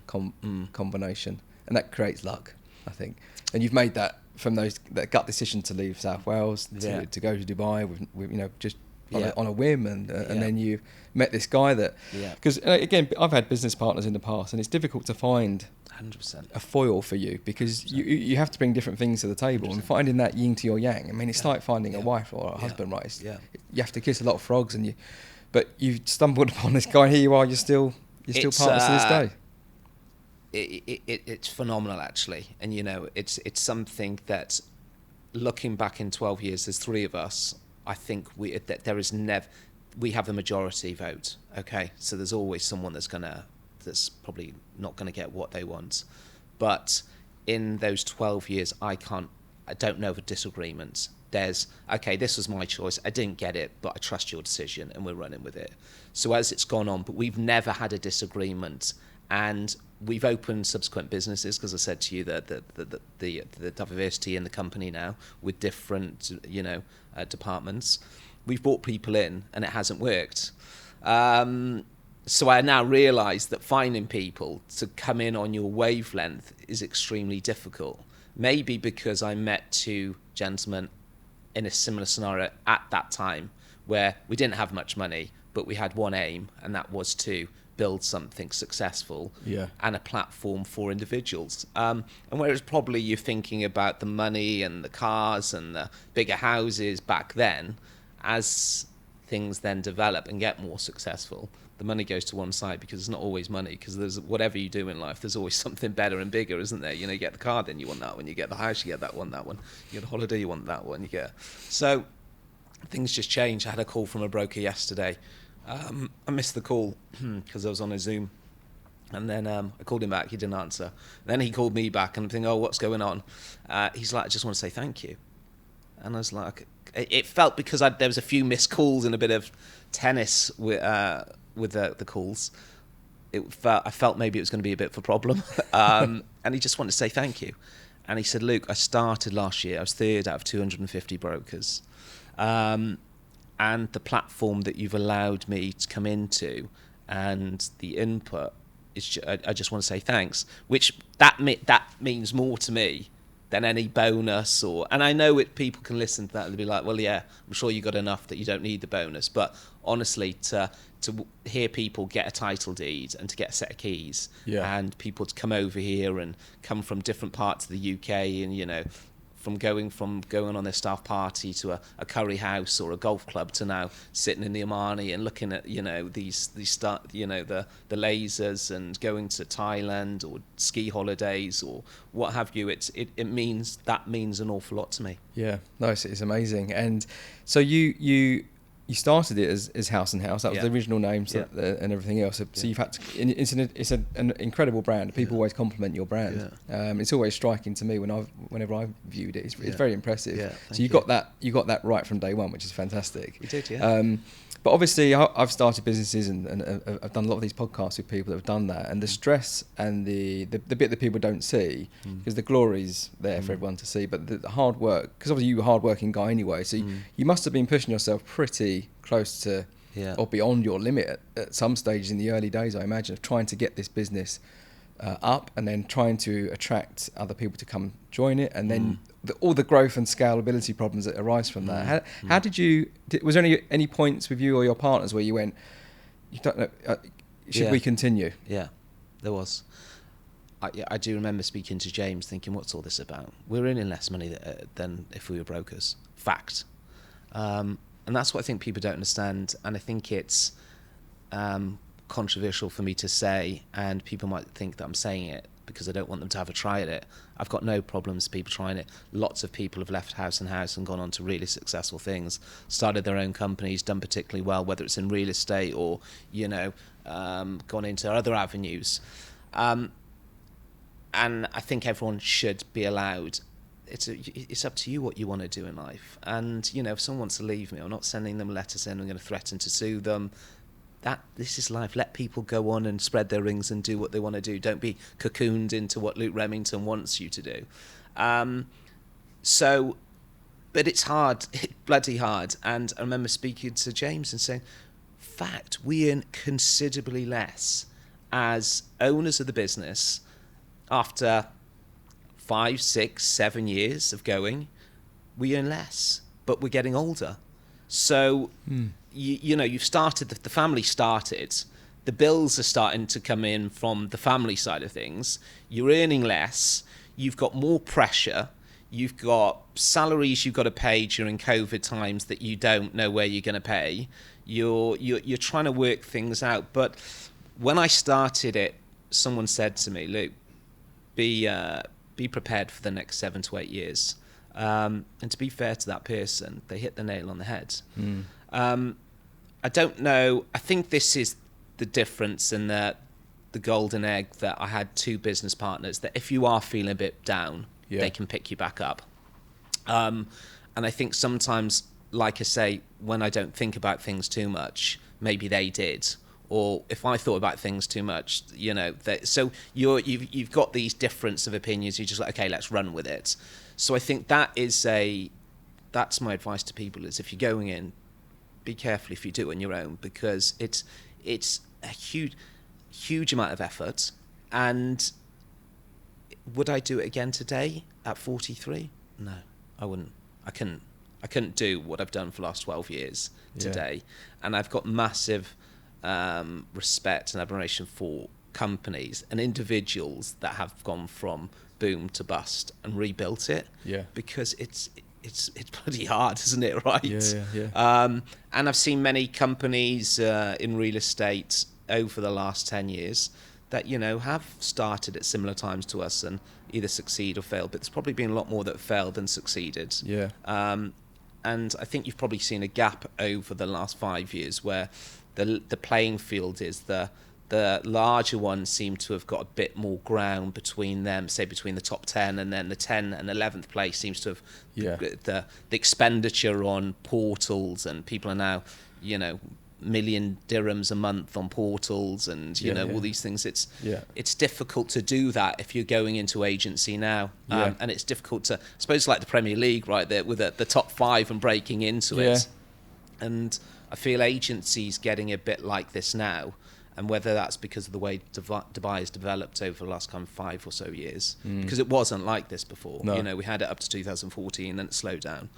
combination, and that creates luck, I think. And you've made that from that gut decision to leave South Wales to go to Dubai with just on a whim, and then you met this guy because again, I've had business partners in the past, and it's difficult to find 100%. a foil for you, because you have to bring different things to the table, 100%. And finding that yin to your yang. I mean, it's like finding a wife or a husband, right? You have to kiss a lot of frogs, but you stumbled upon this guy. Here you are. You're still partners to this day. It's phenomenal, actually, and it's something that, looking back in 12 years, there's 3 of us. I think we have the majority vote. Okay, so there's always someone that's probably not gonna get what they want, but in those 12 years, I don't know of a disagreement. There's, okay, this was my choice, I didn't get it, but I trust your decision and we're running with it. So as it's gone on, but we've never had a disagreement, and we've opened subsequent businesses, because I said to you that the diversity in the company now with different departments. We've brought people in and it hasn't worked. So I now realise that finding people to come in on your wavelength is extremely difficult. Maybe because I met 2 gentlemen in a similar scenario at that time, where we didn't have much money, but we had one aim, and that was to build something successful and a platform for individuals. And whereas probably you're thinking about the money and the cars and the bigger houses back then, as things then develop and get more successful, the money goes to one side, because it's not always money, because there's whatever you do in life, there's always something better and bigger, isn't there? You get the car, then you want that one. You get the house, you get that one. You get a holiday, you want that one. So things just change. I had a call from a broker yesterday. I missed the call because I was on a Zoom, and then I called him back. He didn't answer. Then he called me back, and I'm thinking, what's going on? He's like, I just want to say thank you. And I was like, it felt, because there was a few missed calls and a bit of tennis with the calls. I felt maybe it was going to be a bit of a problem. And he just wanted to say thank you. And he said, Luke, I started last year. I was 3rd out of 250 brokers. And the platform that you've allowed me to come into and the input, I just want to say thanks, which that means more to me than any bonus. And I know people can listen to that and be like, well, yeah, I'm sure you got enough that you don't need the bonus. But honestly, to hear people get a title deed and to get a set of keys, and people to come over here and come from different parts of the UK, and from going on their staff party to a curry house or a golf club, to now sitting in the Omani and looking at the lasers, and going to Thailand or ski holidays or what have you. It means an awful lot to me. Yeah, no, it's amazing. And so you started it as House and House. That was the original name, and everything else. So you've had to. It's an incredible brand. People always compliment your brand. It's always striking to me whenever I've viewed it. It's very impressive. So you got that right from day one, which is fantastic. You did, yeah. But obviously, I've started businesses and I've done a lot of these podcasts with people that have done that, and the stress and the bit that people don't see, because the glory's there for everyone to see, but the hard work, because obviously you were a hard-working guy anyway, so you must have been pushing yourself pretty close to or beyond your limit at some stages in the early days, I imagine, of trying to get this business up, and then trying to attract other people to come join it, and then all the growth and scalability problems that arise from that. How did you? Was there any points with you or your partners where you went, you don't know, should we continue? Yeah, there was. I do remember speaking to James, thinking, what's all this about? We're earning less money than if we were brokers. Fact. And that's what I think people don't understand, and I think it's controversial for me to say, and people might think that I'm saying it because I don't want them to have a try at it. I've got no problems people trying it. Lots of people have left House and House and gone on to really successful things, started their own companies, done particularly well, whether it's in real estate or gone into other avenues. And I think everyone should be allowed. It's up to you what you want to do in life. And if someone wants to leave me, I'm not sending them letters in. I'm going to threaten to sue them. This is life. Let people go on and spread their wings and do what they want to do. Don't be cocooned into what Luke Remmington wants you to do. So but it's hard, bloody hard. And I remember speaking to James and saying, fact, we earn considerably less as owners of the business after 5, 6, 7 years of going. We earn less, but we're getting older. So, you know, you've started, the family started, the bills are starting to come in from the family side of things. You're earning less. You've got more pressure. You've got salaries you've got to pay during COVID times that you don't know where you're going to pay. You're trying to work things out. But when I started it, someone said to me, Luke, be prepared for the next 7 to 8 years. And to be fair to that person, they hit the nail on the head. I don't know. I think this is the difference in the golden egg, that I had 2 business partners that if you are feeling a bit down, they can pick you back up. And I think sometimes, like I say, when I don't think about things too much, maybe they did. Or if I thought about things too much, you know, so you've got these difference of opinions. You're just like, okay, let's run with it. So I think that's my advice to people, is if you're going in, be careful if you do it on your own, because it's a huge amount of effort. And would I do it again today at 43? No, I wouldn't. I couldn't do what I've done for the last 12 years today. And I've got massive respect and admiration for companies and individuals that have gone from boom to bust and rebuilt it. Because it's bloody hard, isn't it? Right. And I've seen many companies in real estate over the last 10 years that, you know, have started at similar times to us and either succeed or fail, but there's probably been a lot more that failed than succeeded. And I think you've probably seen a gap over the last 5 years where the playing field is the larger ones seem to have got a bit more ground between them, say between the top 10, and then the 10 and 11th place seems to have the expenditure on portals, and people are now, you know, million dirhams a month on portals, and you know all these things. It's difficult to do that if you're going into agency now, and it's difficult to, I suppose, like the Premier League, right there with the top 5 and breaking into it. And I feel agencies getting a bit like this now, and whether that's because of the way Dubai has developed over the last kind of 5 or so years, because it wasn't like this before. You know, we had it up to 2014, then it slowed down.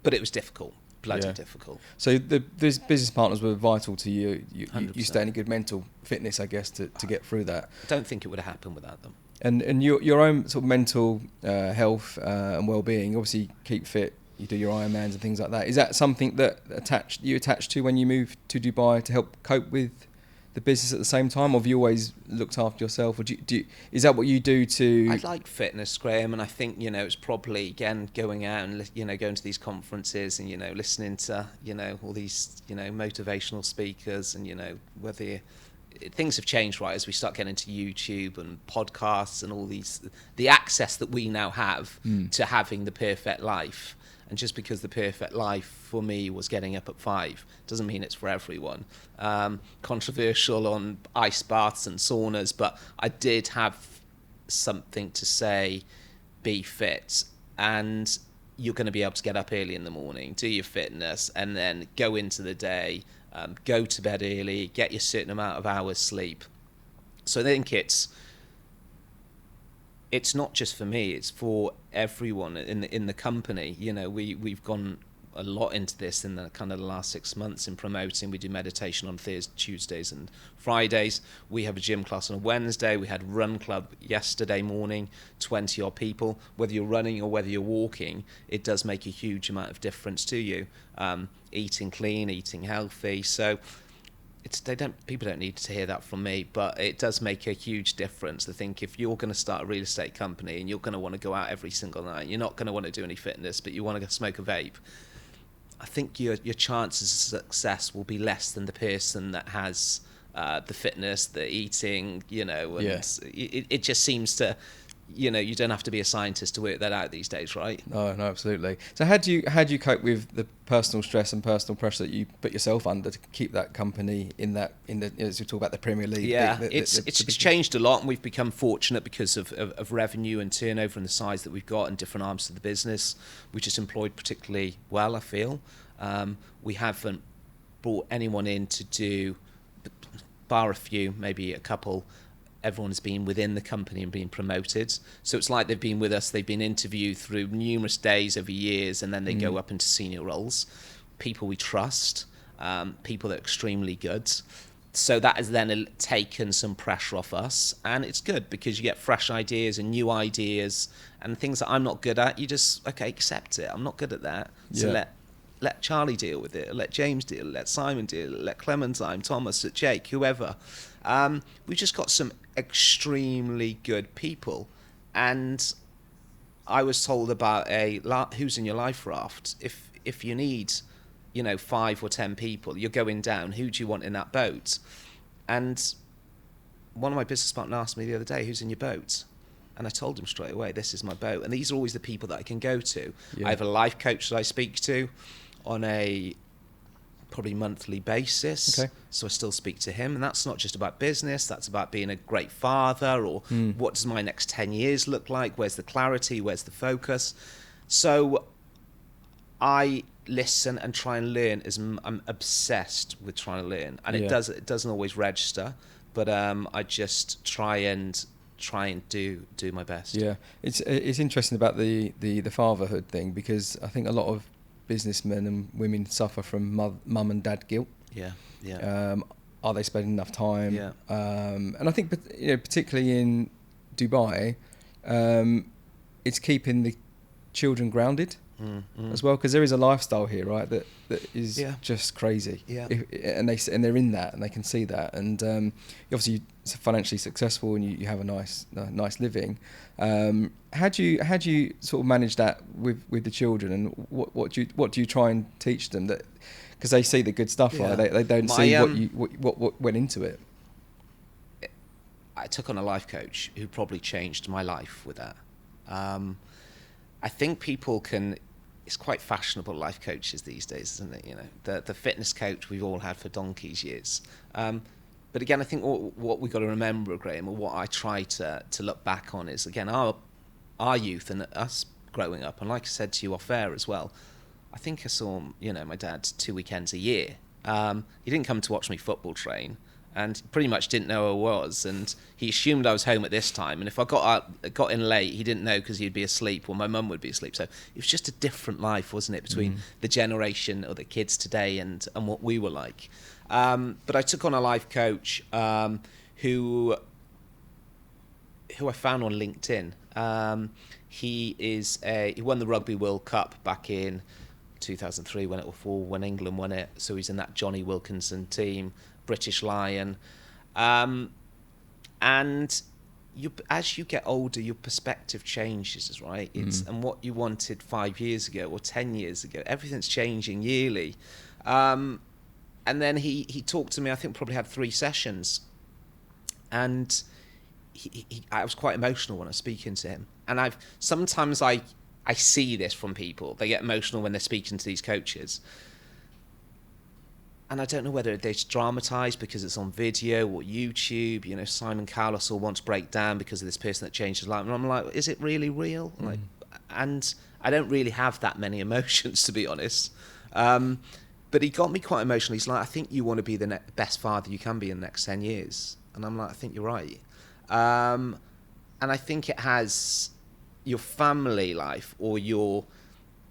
But it was difficult. Bloody difficult. So these business partners were vital to you. You stay in a good mental fitness, I guess, to get through that. I don't think it would have happened without them. And your own sort of mental health and well-being, obviously keep fit. You do your Ironmans and things like that. Is that something that you attached to when you moved to Dubai to help cope with the business at the same time, or have you always looked after yourself? Or is that what you do to... I like fitness, Graham, and I think, you know, it's probably, again, going out and, you know, going to these conferences and, you know, listening to, you know, all these, you know, motivational speakers, and, you know, whether things have changed, right, as we start getting into YouTube and podcasts and all these, the access that we now have to having the perfect life. And just because the perfect life for me was getting up at 5 doesn't mean it's for everyone. Controversial on ice baths and saunas, but I did have something to say, be fit. And you're going to be able to get up early in the morning, do your fitness, and then go into the day, go to bed early, get your certain amount of hours sleep. So I think it's not just for me, it's for everyone in the company. You know, we've gone a lot into this in the kind of the last 6 months in promoting. We do meditation on Thursdays, Tuesdays and Fridays. We have a gym class on a Wednesday. We had run club yesterday morning, 20 odd people. Whether you're running or whether you're walking, it does make a huge amount of difference to you. Eating clean, eating healthy. So people don't need to hear that from me, but it does make a huge difference. I think if you're going to start a real estate company and you're going to want to go out every single night, you're not going to want to do any fitness, but you want to go smoke a vape, I think your chances of success will be less than the person that has the fitness, the eating, you know, and it just seems to, you know, you don't have to be a scientist to work that out these days, right? No, absolutely. So how do you cope with the personal stress and personal pressure that you put yourself under to keep that company in the as we talk about the Premier League? Yeah, it's changed a lot, and we've become fortunate because of revenue and turnover and the size that we've got and different arms of the business. We just employed particularly well, I feel. We haven't brought anyone in to do, bar a few, maybe a couple. Everyone's been within the company and been promoted. So it's like they've been with us, they've been interviewed through numerous days over years, and then they go up into senior roles. People we trust, people that are extremely good. So that has then taken some pressure off us, and it's good because you get fresh ideas and new ideas and things that I'm not good at. You just, okay, accept it. I'm not good at that. So let Charlie deal with it, let James deal, let Simon deal, let Clementine, Thomas, Jake, whoever. We've just got some extremely good people, and I was told about a who's in your life raft. If you need, 5 or 10 people, you're going down. Who do you want in that boat? And one of my business partners asked me the other day, "Who's in your boat?" And I told him straight away, "This is my boat." And these are always the people that I can go to. Yeah. I have a life coach that I speak to on a probably monthly basis. Okay. So I still speak to him, and that's not just about business, that's about being a great father, or what does my next 10 years look like, where's the clarity, where's the focus. So I listen and try and learn. I'm obsessed with trying to learn, and it doesn't always register, but I just try and do my best. Yeah, it's interesting about the fatherhood thing, because I think a lot of businessmen and women suffer from mum and dad guilt. Are they spending enough time? And I think, particularly in Dubai, it's keeping the children grounded as well, because there is a lifestyle here, right, that is just crazy. And they're in that, and they can see that, and obviously you're financially successful, and you have a nice living. How do you sort of manage that with the children, and what do you try and teach them, that because they see the good stuff, right? They don't see what went into it. I took on a life coach who probably changed my life with that. I think people can. It's quite fashionable, life coaches these days, isn't it? The fitness coach we've all had for donkey's years. But again, I think what we've got to remember, Graham, or what I try to look back on is, again, our youth and us growing up. And like I said to you off air as well, I think I saw, my dad 2 weekends a year. He didn't come to watch me football train, and pretty much didn't know who I was, and he assumed I was home at this time, and if I got in late, he didn't know because he'd be asleep, or my mum would be asleep. So it was just a different life, wasn't it, between the generation or the kids today and what we were like. But I took on a life coach who I found on LinkedIn. He won the Rugby World Cup back in 2003 when England won it, so he's in that Johnny Wilkinson team, British Lion, and as you get older, your perspective changes, right? And what you wanted 5 years ago or 10 years ago, everything's changing yearly. And then he talked to me. I think probably had 3 sessions, and I was quite emotional when I was speaking to him. And sometimes I see this from people. They get emotional when they're speaking to these coaches. And I don't know whether it's dramatised because it's on video or YouTube. Simon Cowles will want to break down because of this person that changed his life. And I'm like, is it really real? And I don't really have that many emotions, to be honest. But he got me quite emotional. He's like, I think you want to be the best father you can be in the next 10 years. And I'm like, I think you're right. And I think it has your family life, or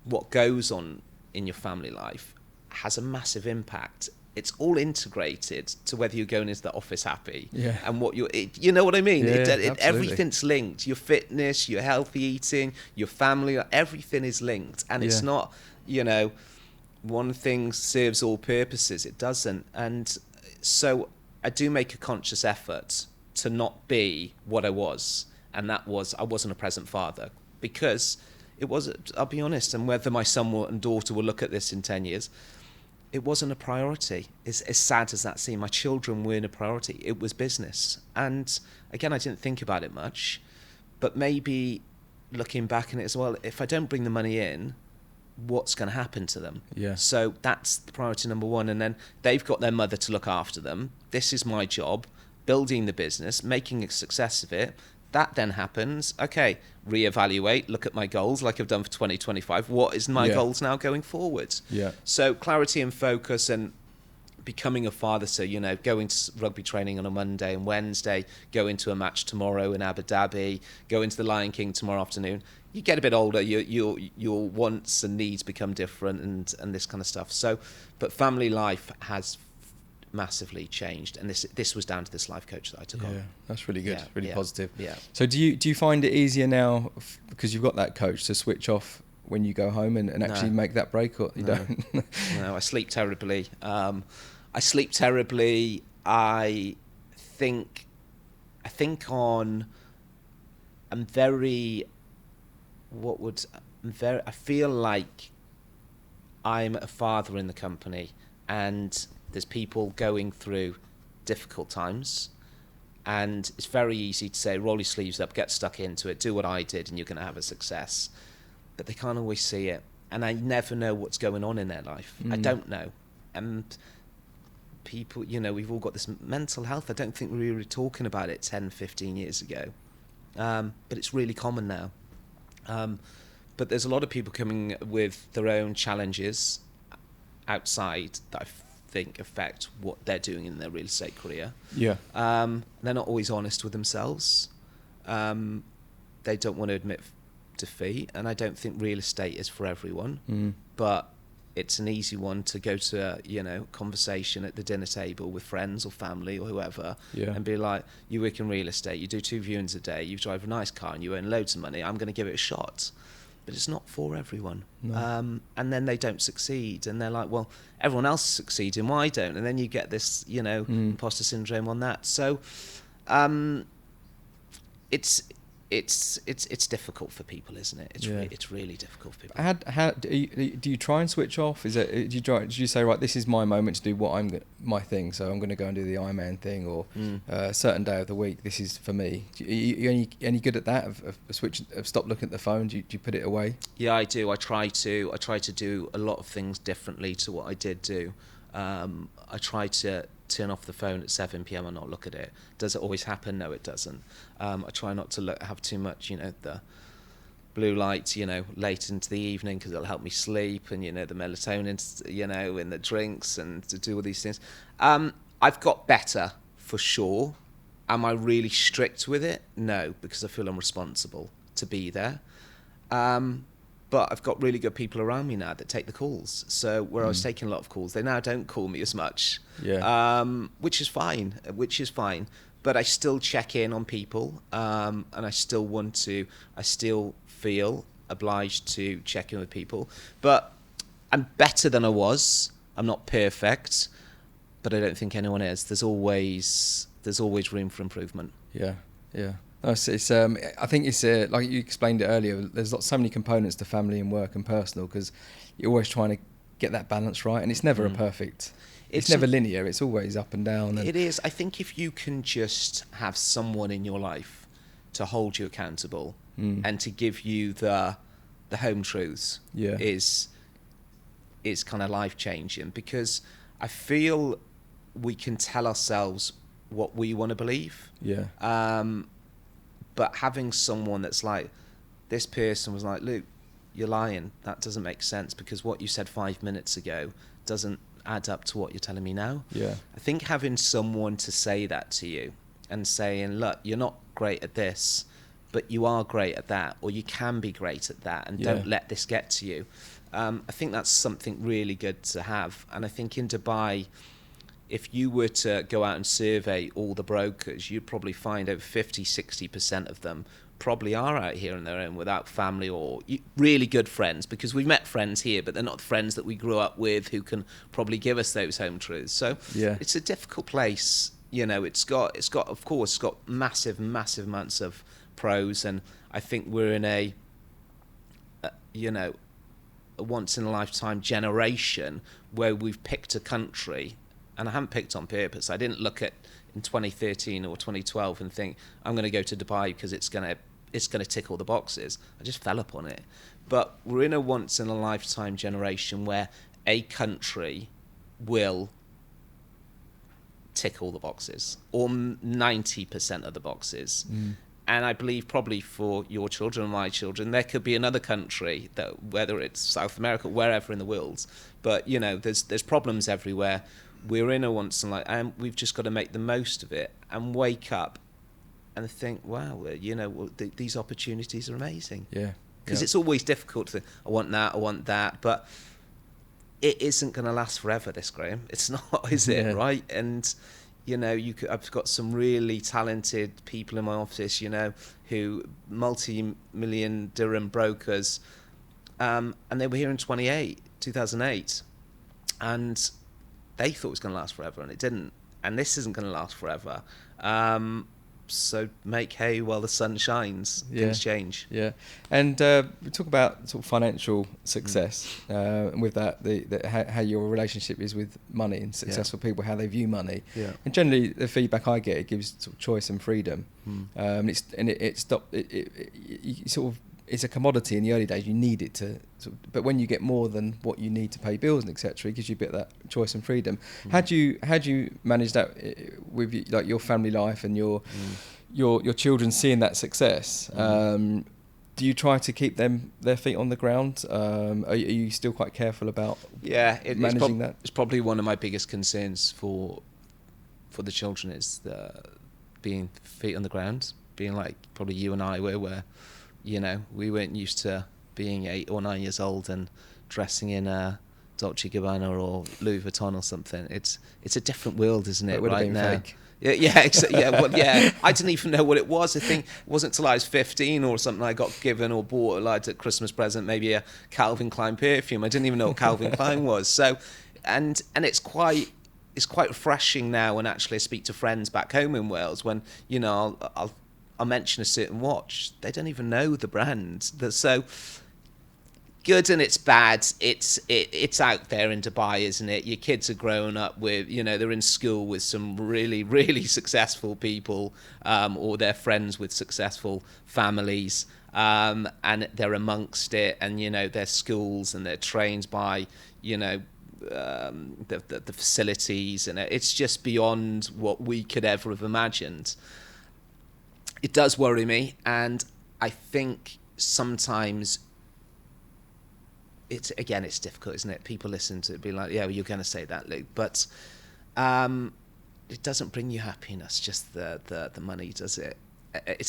what goes on in your family life, has a massive impact. It's all integrated to whether you're going into the office happy and what you know what I mean? Everything's linked. Your fitness, your healthy eating, your family, everything is linked. And it's not, one thing serves all purposes. It doesn't. And so I do make a conscious effort to not be what I was. And that was, I wasn't a present father, because it was, I'll be honest, and whether my son and daughter will look at this in 10 years, it wasn't a priority. As sad as that seemed, my children weren't a priority. It was business. And again, I didn't think about it much, but maybe looking back on it as well, if I don't bring the money in, what's going to happen to them? Yeah. So that's the priority number one. And then they've got their mother to look after them. This is my job, building the business, making a success of it. That then happens. Okay, reevaluate, look at my goals like I've done for 2025. What is my goals now going forward? Yeah. So clarity and focus, and becoming a father. So, you know, going to rugby training on a Monday and Wednesday, going to a match tomorrow in Abu Dhabi, going to the Lion King tomorrow afternoon. You get a bit older, your wants and needs become different, and this kind of stuff. So, but family life has massively changed, and this was down to this life coach that I took on. Yeah, that's really good, really positive. Yeah. So do you find it easier now because you've got that coach to switch off when you go home and actually make that break, or you don't? No, I sleep terribly. I think I feel like I'm a father in the company, and there's people going through difficult times, and it's very easy to say, roll your sleeves up, get stuck into it, do what I did, and you're going to have a success. But they can't always see it, and I never know what's going on in their life. I don't know. And people, you know, we've all got this mental health. I don't think we were talking about it 10, 15 years ago. But it's really common now. But there's a lot of people coming with their own challenges outside that I think affect what they're doing in their real estate career. Yeah. They're not always honest with themselves. They don't want to admit defeat, and I don't think real estate is for everyone. But it's an easy one to go to, you know, conversation at the dinner table with friends or family or whoever, and be like, you work in real estate, you do 2 viewings a day, you drive a nice car, and you earn loads of money. I'm going to give it a shot. But it's not for everyone. No. And then they don't succeed, and they're like, well, everyone else is succeeding, why don't? And then you get this, you know, imposter syndrome on that. So it's difficult for people, isn't it? It's really difficult for people. How do you try and switch off? Do you say, right, this is my moment to do my thing, so I'm going to go and do the Ironman thing, or a certain day of the week, this is for me. Are you any good at that? Of stop looking at the phone? Do you put it away? Yeah, I do. I try to do a lot of things differently to what I did do. I try to turn off the phone at 7 p.m. and not look at it. Does it always happen? No, it doesn't. I try not to have too much, you know, the blue light, you know, late into the evening, because it'll help me sleep, and, you know, the melatonin, you know, in the drinks, and to do all these things. I've got better, for sure. Am I really strict with it? No, because I feel I'm responsible to be there. But I've got really good people around me now that take the calls. So where I was taking a lot of calls, they now don't call me as much. Yeah. Which is fine. But I still check in on people, and I still feel obliged to check in with people. But I'm better than I was. I'm not perfect, but I don't think anyone is. There's always room for improvement. Yeah. I think it's like you explained it earlier. There's so many components to family and work and personal, because you're always trying to get that balance right, and it's never a perfect. It's never linear. It's always up and down. It is. I think if you can just have someone in your life to hold you accountable and to give you the home truths, is kind of life changing, because I feel we can tell ourselves what we want to believe. Yeah. But having someone that's like, this person was like, Luke, you're lying. That doesn't make sense, because what you said 5 minutes ago doesn't add up to what you're telling me now. Yeah. I think having someone to say that to you, and saying, look, you're not great at this, but you are great at that, or you can be great at that, and don't let this get to you. I think that's something really good to have. And I think in Dubai, if you were to go out and survey all the brokers, you'd probably find over 50-60% of them probably are out here on their own without family or really good friends, because we've met friends here, but they're not the friends that we grew up with who can probably give us those home truths. So it's a difficult place. You know, it's got of course, it's got massive amounts of pros, and I think we're in a once in a lifetime generation where we've picked a country. And I haven't picked on purpose. I didn't look at in 2013 or 2012 and think, I'm going to go to Dubai because it's going to it's going to tick all the boxes. I just fell upon it. But we're in a once in a lifetime generation where a country will tick all the boxes, or 90% of the boxes. And I believe probably for your children and my children, there could be another country, that whether it's South America, wherever in the world, but there's problems everywhere. We're in a once in a lifetime, and we've just got to make the most of it and wake up and think, wow, these opportunities are amazing. Yeah. Because it's always difficult to think, I want that, but it isn't going to last forever, this, Graham. It's not, is it, right? And, I've got some really talented people in my office, who multi-million dirham brokers, and they were here in 2008, and they thought it was going to last forever, and it didn't. And this isn't going to last forever. So make hay while the sun shines. Things change. Yeah, and we talk about sort of financial success, and with that, how your relationship is with money and successful people, how they view money. Yeah. And generally, the feedback I get, it gives sort of choice and freedom. It's a commodity in the early days. You need it to, but when you get more than what you need to pay bills and etc., it gives you a bit of that choice and freedom. How do you manage that with your family life and your children seeing that success? Do you try to keep their feet on the ground? Are you still quite careful about managing that? It's probably one of my biggest concerns for the children is being feet on the ground, being like probably you and I were, where we weren't used to being 8 or 9 years old and dressing in a Dolce & Gabbana or Louis Vuitton or something. It's a different world, isn't it? It would have been fake. I didn't even know what it was. I think it wasn't until I was 15 or something I got given or bought like a Christmas present, maybe a Calvin Klein perfume. I didn't even know what Calvin Klein was. So, and it's quite refreshing now when actually I speak to friends back home in Wales when I'll mention a certain watch. They don't even know the brand. So good and it's bad. It's out there in Dubai, isn't it? Your kids are growing up with, they're in school with some really, really successful people, or they're friends with successful families, and they're amongst it. And their schools and they're trained by the facilities, and it's just beyond what we could ever have imagined. It does worry me, and I think sometimes it's difficult, isn't it? People listen to it, be like, "Yeah, well, you're going to say that, Luke," but it doesn't bring you happiness. Just the money, does it?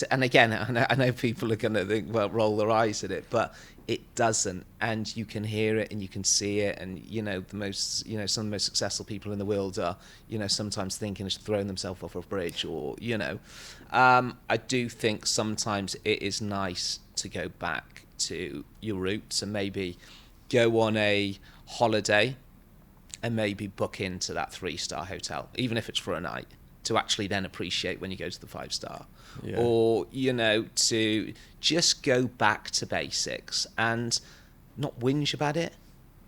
And again, I know people are going to think, well, roll their eyes at it, but it doesn't. And you can hear it and you can see it. And some of the most successful people in the world are, sometimes thinking of throwing themselves off a bridge, or I do think sometimes it is nice to go back to your roots and maybe go on a holiday and maybe book into that 3-star hotel, even if it's for a night, to actually then appreciate when you go to the 5-star. Or to just go back to basics and not whinge about it.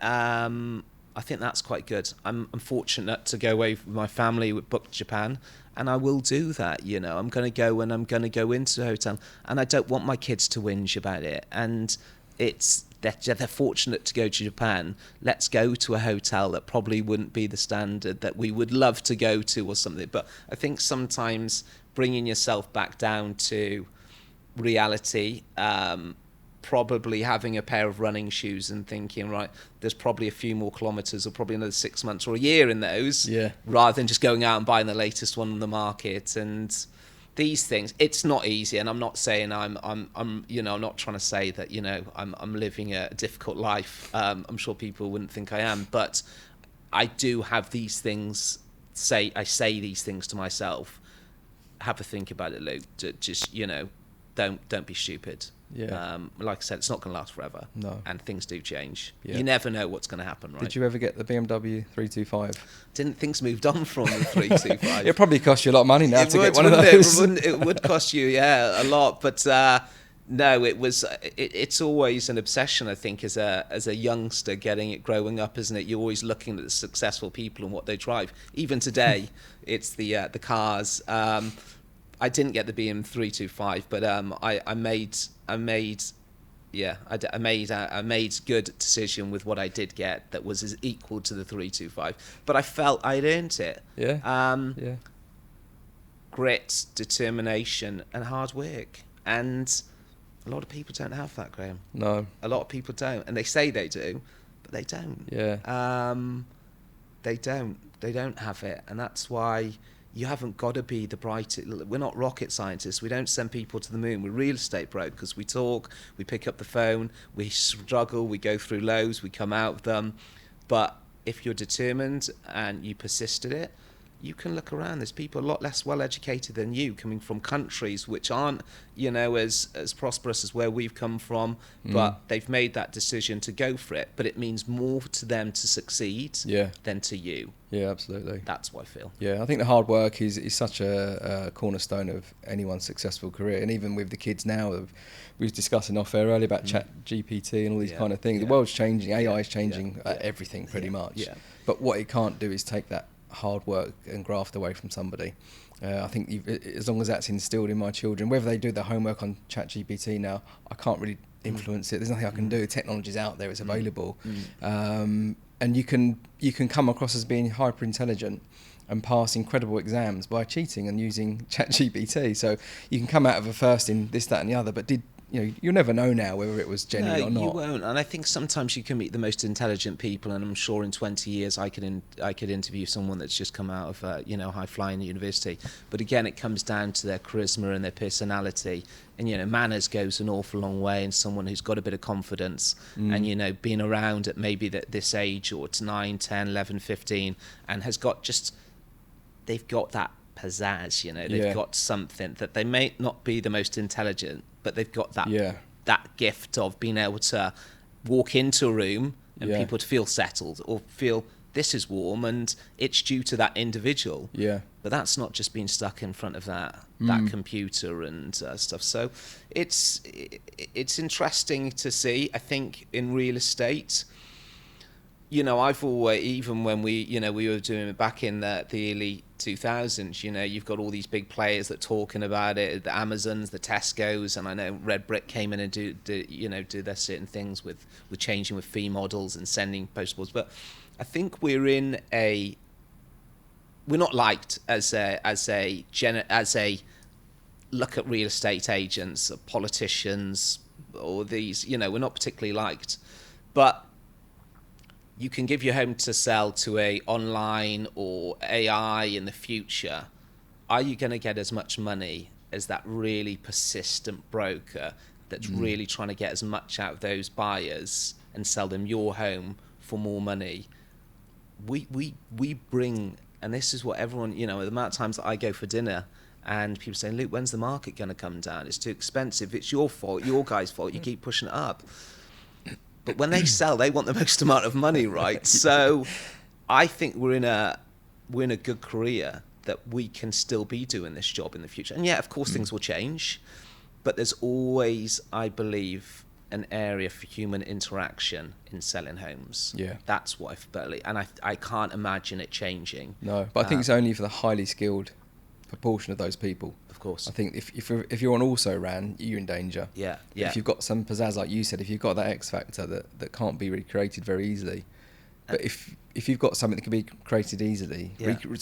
I think that's quite good. I'm fortunate to go away with my family. We booked Japan, and I will do that. I'm going to go, and I'm going to go into a hotel, and I don't want my kids to whinge about it. And they're fortunate to go to Japan. Let's go to a hotel that probably wouldn't be the standard that we would love to go to or something. But I think sometimes bringing yourself back down to reality, probably having a pair of running shoes and thinking, right, there's probably a few more kilometres or probably another 6 months or a year in those, rather than just going out and buying the latest one on the market. And these things, it's not easy, and I'm not saying I'm not trying to say that I'm living a difficult life. I'm sure people wouldn't think I am, but I do have these things. I say these things to myself. Have a think about it, Luke. Just don't be stupid. Like I said, it's not going to last forever. No, and things do change. You never know what's going to happen, right? Did you ever get the BMW 325? Didn't things moved on from the 325? It probably cost you a lot of money now to get one of those. It would cost you, a lot. But no, it was. It's always an obsession, I think, as a youngster growing up, isn't it? You're always looking at the successful people and what they drive. Even today, it's the cars. I didn't get the BM325, but I made good decision with what I did get that was as equal to the 325. But I felt I'd earned it. Yeah. Grit, determination, and hard work. And a lot of people don't have that, Graham. No. A lot of people don't, and they say they do, but they don't. Yeah. They don't. They don't have it, and that's why you haven't got to be the brightest. We're not rocket scientists. We don't send people to the moon. We're real estate brokers. We talk, we pick up the phone, we struggle, we go through lows, we come out of them. But if you're determined and you persist at it, you can look around. There's people a lot less well educated than you, coming from countries which aren't, as prosperous as where we've come from, but they've made that decision to go for it. But it means more to them to succeed than to you. Yeah, absolutely. That's what I feel. Yeah, I think the hard work is such a cornerstone of anyone's successful career. And even with the kids now, we was discussing off air earlier about chat GPT and all these kind of things. The world's changing, AI is changing everything pretty much. Yeah. But what it can't do is take that hard work and graft away from somebody. I think as long as that's instilled in my children, whether they do their homework on ChatGPT now, I can't really influence it. There's nothing I can do. Technology's out there, it's available. And you can come across as being hyper intelligent and pass incredible exams by cheating and using ChatGPT. So you can come out of a first in this, that, and the other, but you'll never know now whether it was genuine or not. No, you won't. And I think sometimes you can meet the most intelligent people, and I'm sure in 20 years I could interview someone that's just come out of high flying university. But again, it comes down to their charisma and their personality. And manners goes an awful long way. And someone who's got a bit of confidence and been around at maybe this age, or it's 9, 10, 11, 15, and has got they've got that pizzazz. They've got something that they may not be the most intelligent, but they've got that gift of being able to walk into a room and people to feel settled or feel this is warm, and it's due to that individual. Yeah. But that's not just being stuck in front of that computer and stuff. So it's interesting to see. I think in real estate, I've always, even when we were doing it back in the early 2000s, you've got all these big players that talking about it, the Amazons, the Tesco's, and I know Red Brick came in and do their certain things with changing with fee models and sending postboards. But I think we're not liked as a look at real estate agents, or politicians, or these, we're not particularly liked, but you can give your home to sell to a online or AI in the future. Are you going to get as much money as that really persistent broker that's really trying to get as much out of those buyers and sell them your home for more money? We bring, and this is what everyone, the amount of times that I go for dinner and people say, Luke, when's the market going to come down? It's too expensive. It's your fault, your guy's fault. You keep pushing it up. But when they sell, they want the most amount of money, right? So I think we're in a good career that we can still be doing this job in the future. And of course, things will change, but there's always, I believe, an area for human interaction in selling homes. Yeah, that's what I believe, and I can't imagine it changing. No, but I think it's only for the highly skilled proportion of those people. Of course. I think if you're on also ran, you're in danger. Yeah. If you've got some pizzazz, like you said, if you've got that X factor that can't be recreated very easily, but if you've got something that can be created easily,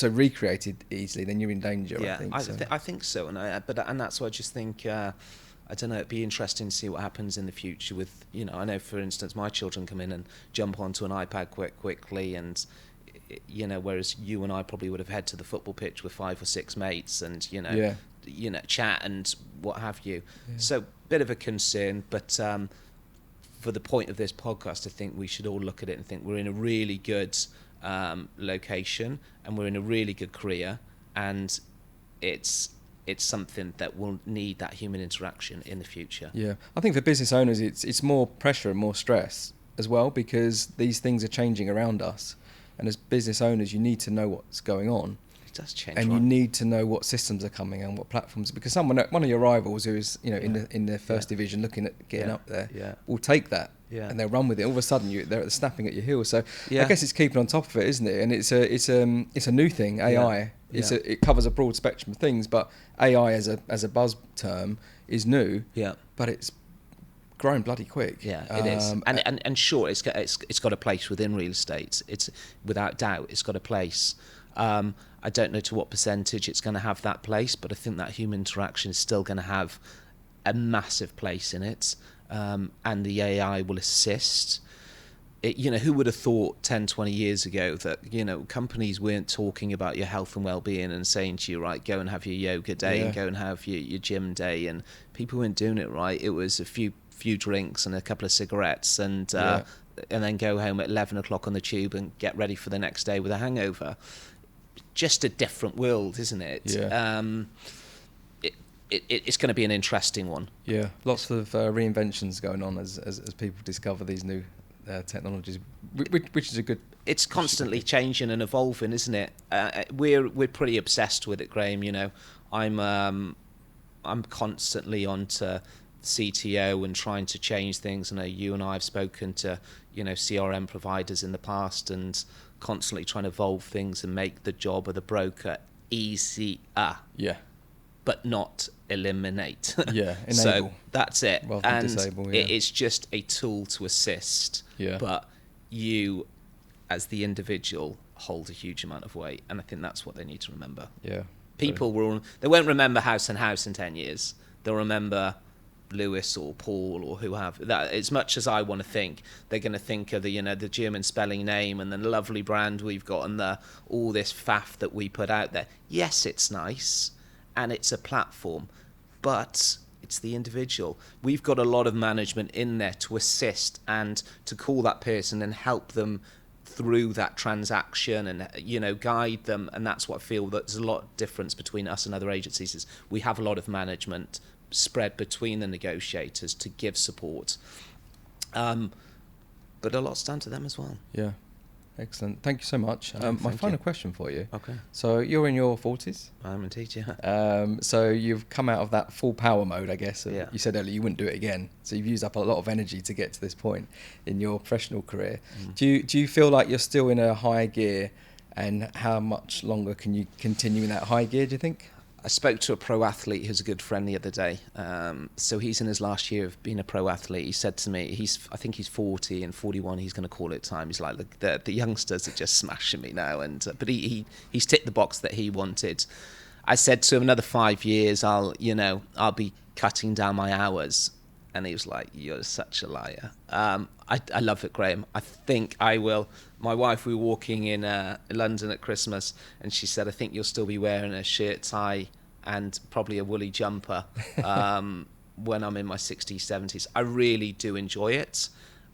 recreated easily, then you're in danger. Yeah, I think so. And that's why I just think I don't know. It'd be interesting to see what happens in the future with I know, for instance, my children come in and jump onto an iPad quickly and. Whereas you and I probably would have head to the football pitch with 5 or 6 mates and chat and what have you. Yeah. So bit of a concern, but for the point of this podcast, I think we should all look at it and think we're in a really good location and we're in a really good career, and it's something that will need that human interaction in the future. Yeah, I think for business owners, it's more pressure and more stress as well, because these things are changing around us. And as business owners, you need to know what's going on. It does change. And right? you need to know what systems are coming and what platforms, because one of your rivals who is in the first division looking at getting up there will take that and they'll run with it. All of a sudden they're snapping at your heels. So I guess it's keeping on top of it, isn't it? And it's a new thing, AI. It covers a broad spectrum of things, but AI as a buzz term is new. Yeah. But it's growing bloody quick. Yeah, it is. And sure, it's got a place within real estate. It's without doubt, it's got a place. I don't know to what percentage it's going to have that place, but I think that human interaction is still going to have a massive place in it, and the AI will assist. Who would have thought 10, 20 years ago that, companies weren't talking about your health and well-being and saying to you, right, go and have your yoga day and go and have your gym day, and people weren't doing it, right? It was a few drinks and a couple of cigarettes and then go home at 11 o'clock on the tube and get ready for the next day with a hangover. Just a different world, isn't it? Yeah. It's going to be an interesting one. Yeah, lots of reinventions going on as people discover these new technologies, which is a good. It's constantly changing and evolving, isn't it? We're pretty obsessed with it, Graham. I'm constantly onto CTO and trying to change things. I know you and I have spoken to CRM providers in the past and constantly trying to evolve things and make the job of the broker easier. Yeah. But not eliminate. Yeah, enable. So that's it. Rather than and disable, it is just a tool to assist. Yeah. But you, as the individual, hold a huge amount of weight, and I think that's what they need to remember. Yeah. People they won't remember House and House in 10 years. They'll remember Lewis or Paul or who have that. As much as I want to think, they're going to think of the German spelling name and the lovely brand we've got and all this faff that we put out there. Yes, it's nice and it's a platform, but it's the individual. We've got a lot of management in there to assist and to call that person and help them through that transaction and guide them. And that's what I feel that there's a lot of difference between us and other agencies is we have a lot of management spread between the negotiators to give support, but a lot's down to them as well. Yeah, excellent. Thank you so much. My final question for you. Okay. So you're in your 40s. I'm indeed, yeah. So you've come out of that full power mode, I guess. Yeah. You said earlier you wouldn't do it again. So you've used up a lot of energy to get to this point in your professional career. Do you feel like you're still in a high gear, and how much longer can you continue in that high gear, do you think? I spoke to a pro athlete who's a good friend the other day. So he's in his last year of being a pro athlete. He said to me, I think he's 40 and 41. He's going to call it time. He's like, look, the youngsters are just smashing me now. And but he's ticked the box that he wanted. I said to him, another 5 years, I'll be cutting down my hours. And he was like, you're such a liar. I love it, Graham. I think I will. My wife, we were walking in London at Christmas, and she said, I think you'll still be wearing a shirt, tie, and probably a woolly jumper when I'm in my 60s, 70s. I really do enjoy it.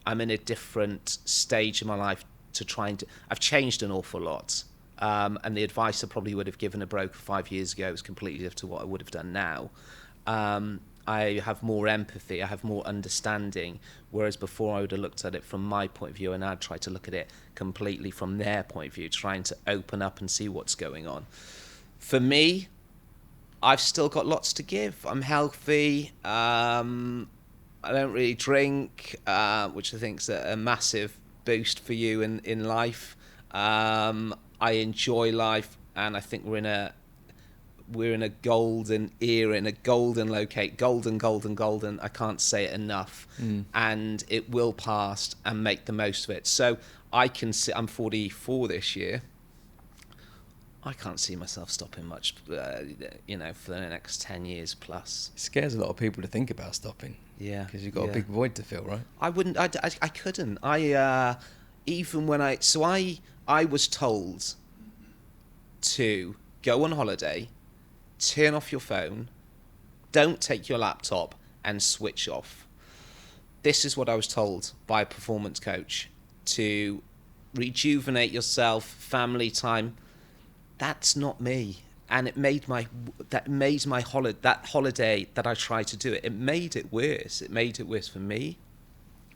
I'm in a different stage of my life I've changed an awful lot. And the advice I probably would have given a broker 5 years ago is completely different to what I would have done now. I have more empathy, I have more understanding, whereas before I would have looked at it from my point of view, and I'd try to look at it completely from their point of view, trying to open up and see what's going on. For me, I've still got lots to give. I'm healthy, I don't really drink, which I think is a massive boost for you in life. I enjoy life, and I think we're in a golden era, in a golden golden. I can't say it enough. And it will pass, and make the most of it. So I'm 44 this year. I can't see myself stopping much, for the next 10 years plus. It scares a lot of people to think about stopping. Yeah. Because you've got a big void to fill, right? I couldn't. Even when I was told to go on holiday, turn off your phone, don't take your laptop, and switch off. This is what I was told by a performance coach, to rejuvenate yourself, family time. That's not me. And it made that holiday that I tried to do it made it worse. It made it worse for me.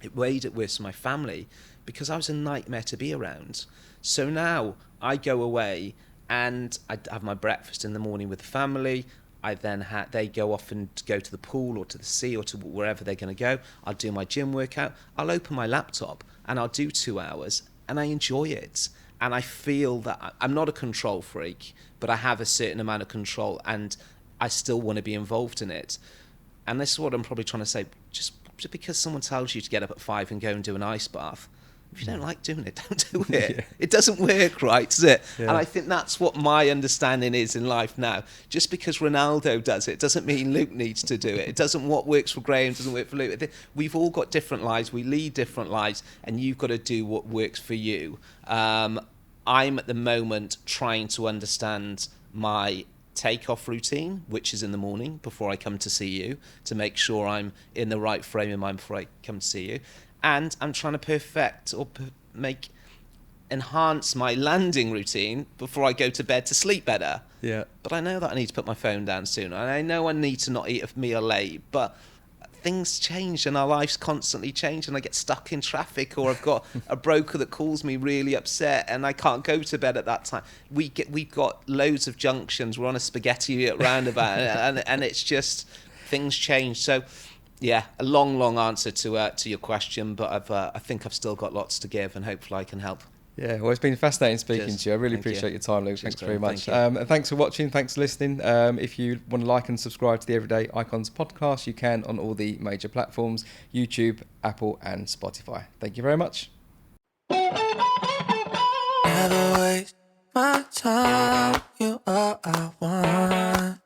It made it worse for my family, because I was a nightmare to be around. So now I go away and I have my breakfast in the morning with the family. I then they go off and go to the pool or to the sea or to wherever they're going to go. I'll do my gym workout. I'll open my laptop and I'll do 2 hours, and I enjoy it. And I feel that I'm not a control freak, but I have a certain amount of control, and I still want to be involved in it. And this is what I'm probably trying to say. Just because someone tells you to get up at 5 and go and do an ice bath, if you don't like doing it, don't do it. Yeah. It doesn't work, right, does it? Yeah. And I think that's what my understanding is in life now. Just because Ronaldo does it doesn't mean Luke needs to do it. It doesn't. What works for Graham doesn't work for Luke. We've all got different lives. We lead different lives, and you've got to do what works for you. I'm at the moment trying to understand my take-off routine, which is in the morning before I come to see you, to make sure I'm in the right frame of mind before I come to see you. And I'm trying to perfect or enhance my landing routine before I go to bed to sleep better. Yeah. But I know that I need to put my phone down soon. And I know I need to not eat a meal late. But things change and our lives constantly change. And I get stuck in traffic, or I've got a broker that calls me really upset and I can't go to bed at that time. We've got loads of junctions. We're on a spaghetti roundabout and it's just things change. So yeah, a long answer to your question, but I think I've still got lots to give, and hopefully I can help. Yeah, well, it's been fascinating speaking Cheers. to you. I really Thank appreciate you. your time, Luke. Cheers, Thanks Graham. very much. Thank you. And thanks for watching. Thanks for listening. If you want to like and subscribe to the Everyday Icons podcast, you can on all the major platforms: YouTube, Apple, and Spotify. Thank you very much. Never waste my time. You are I want.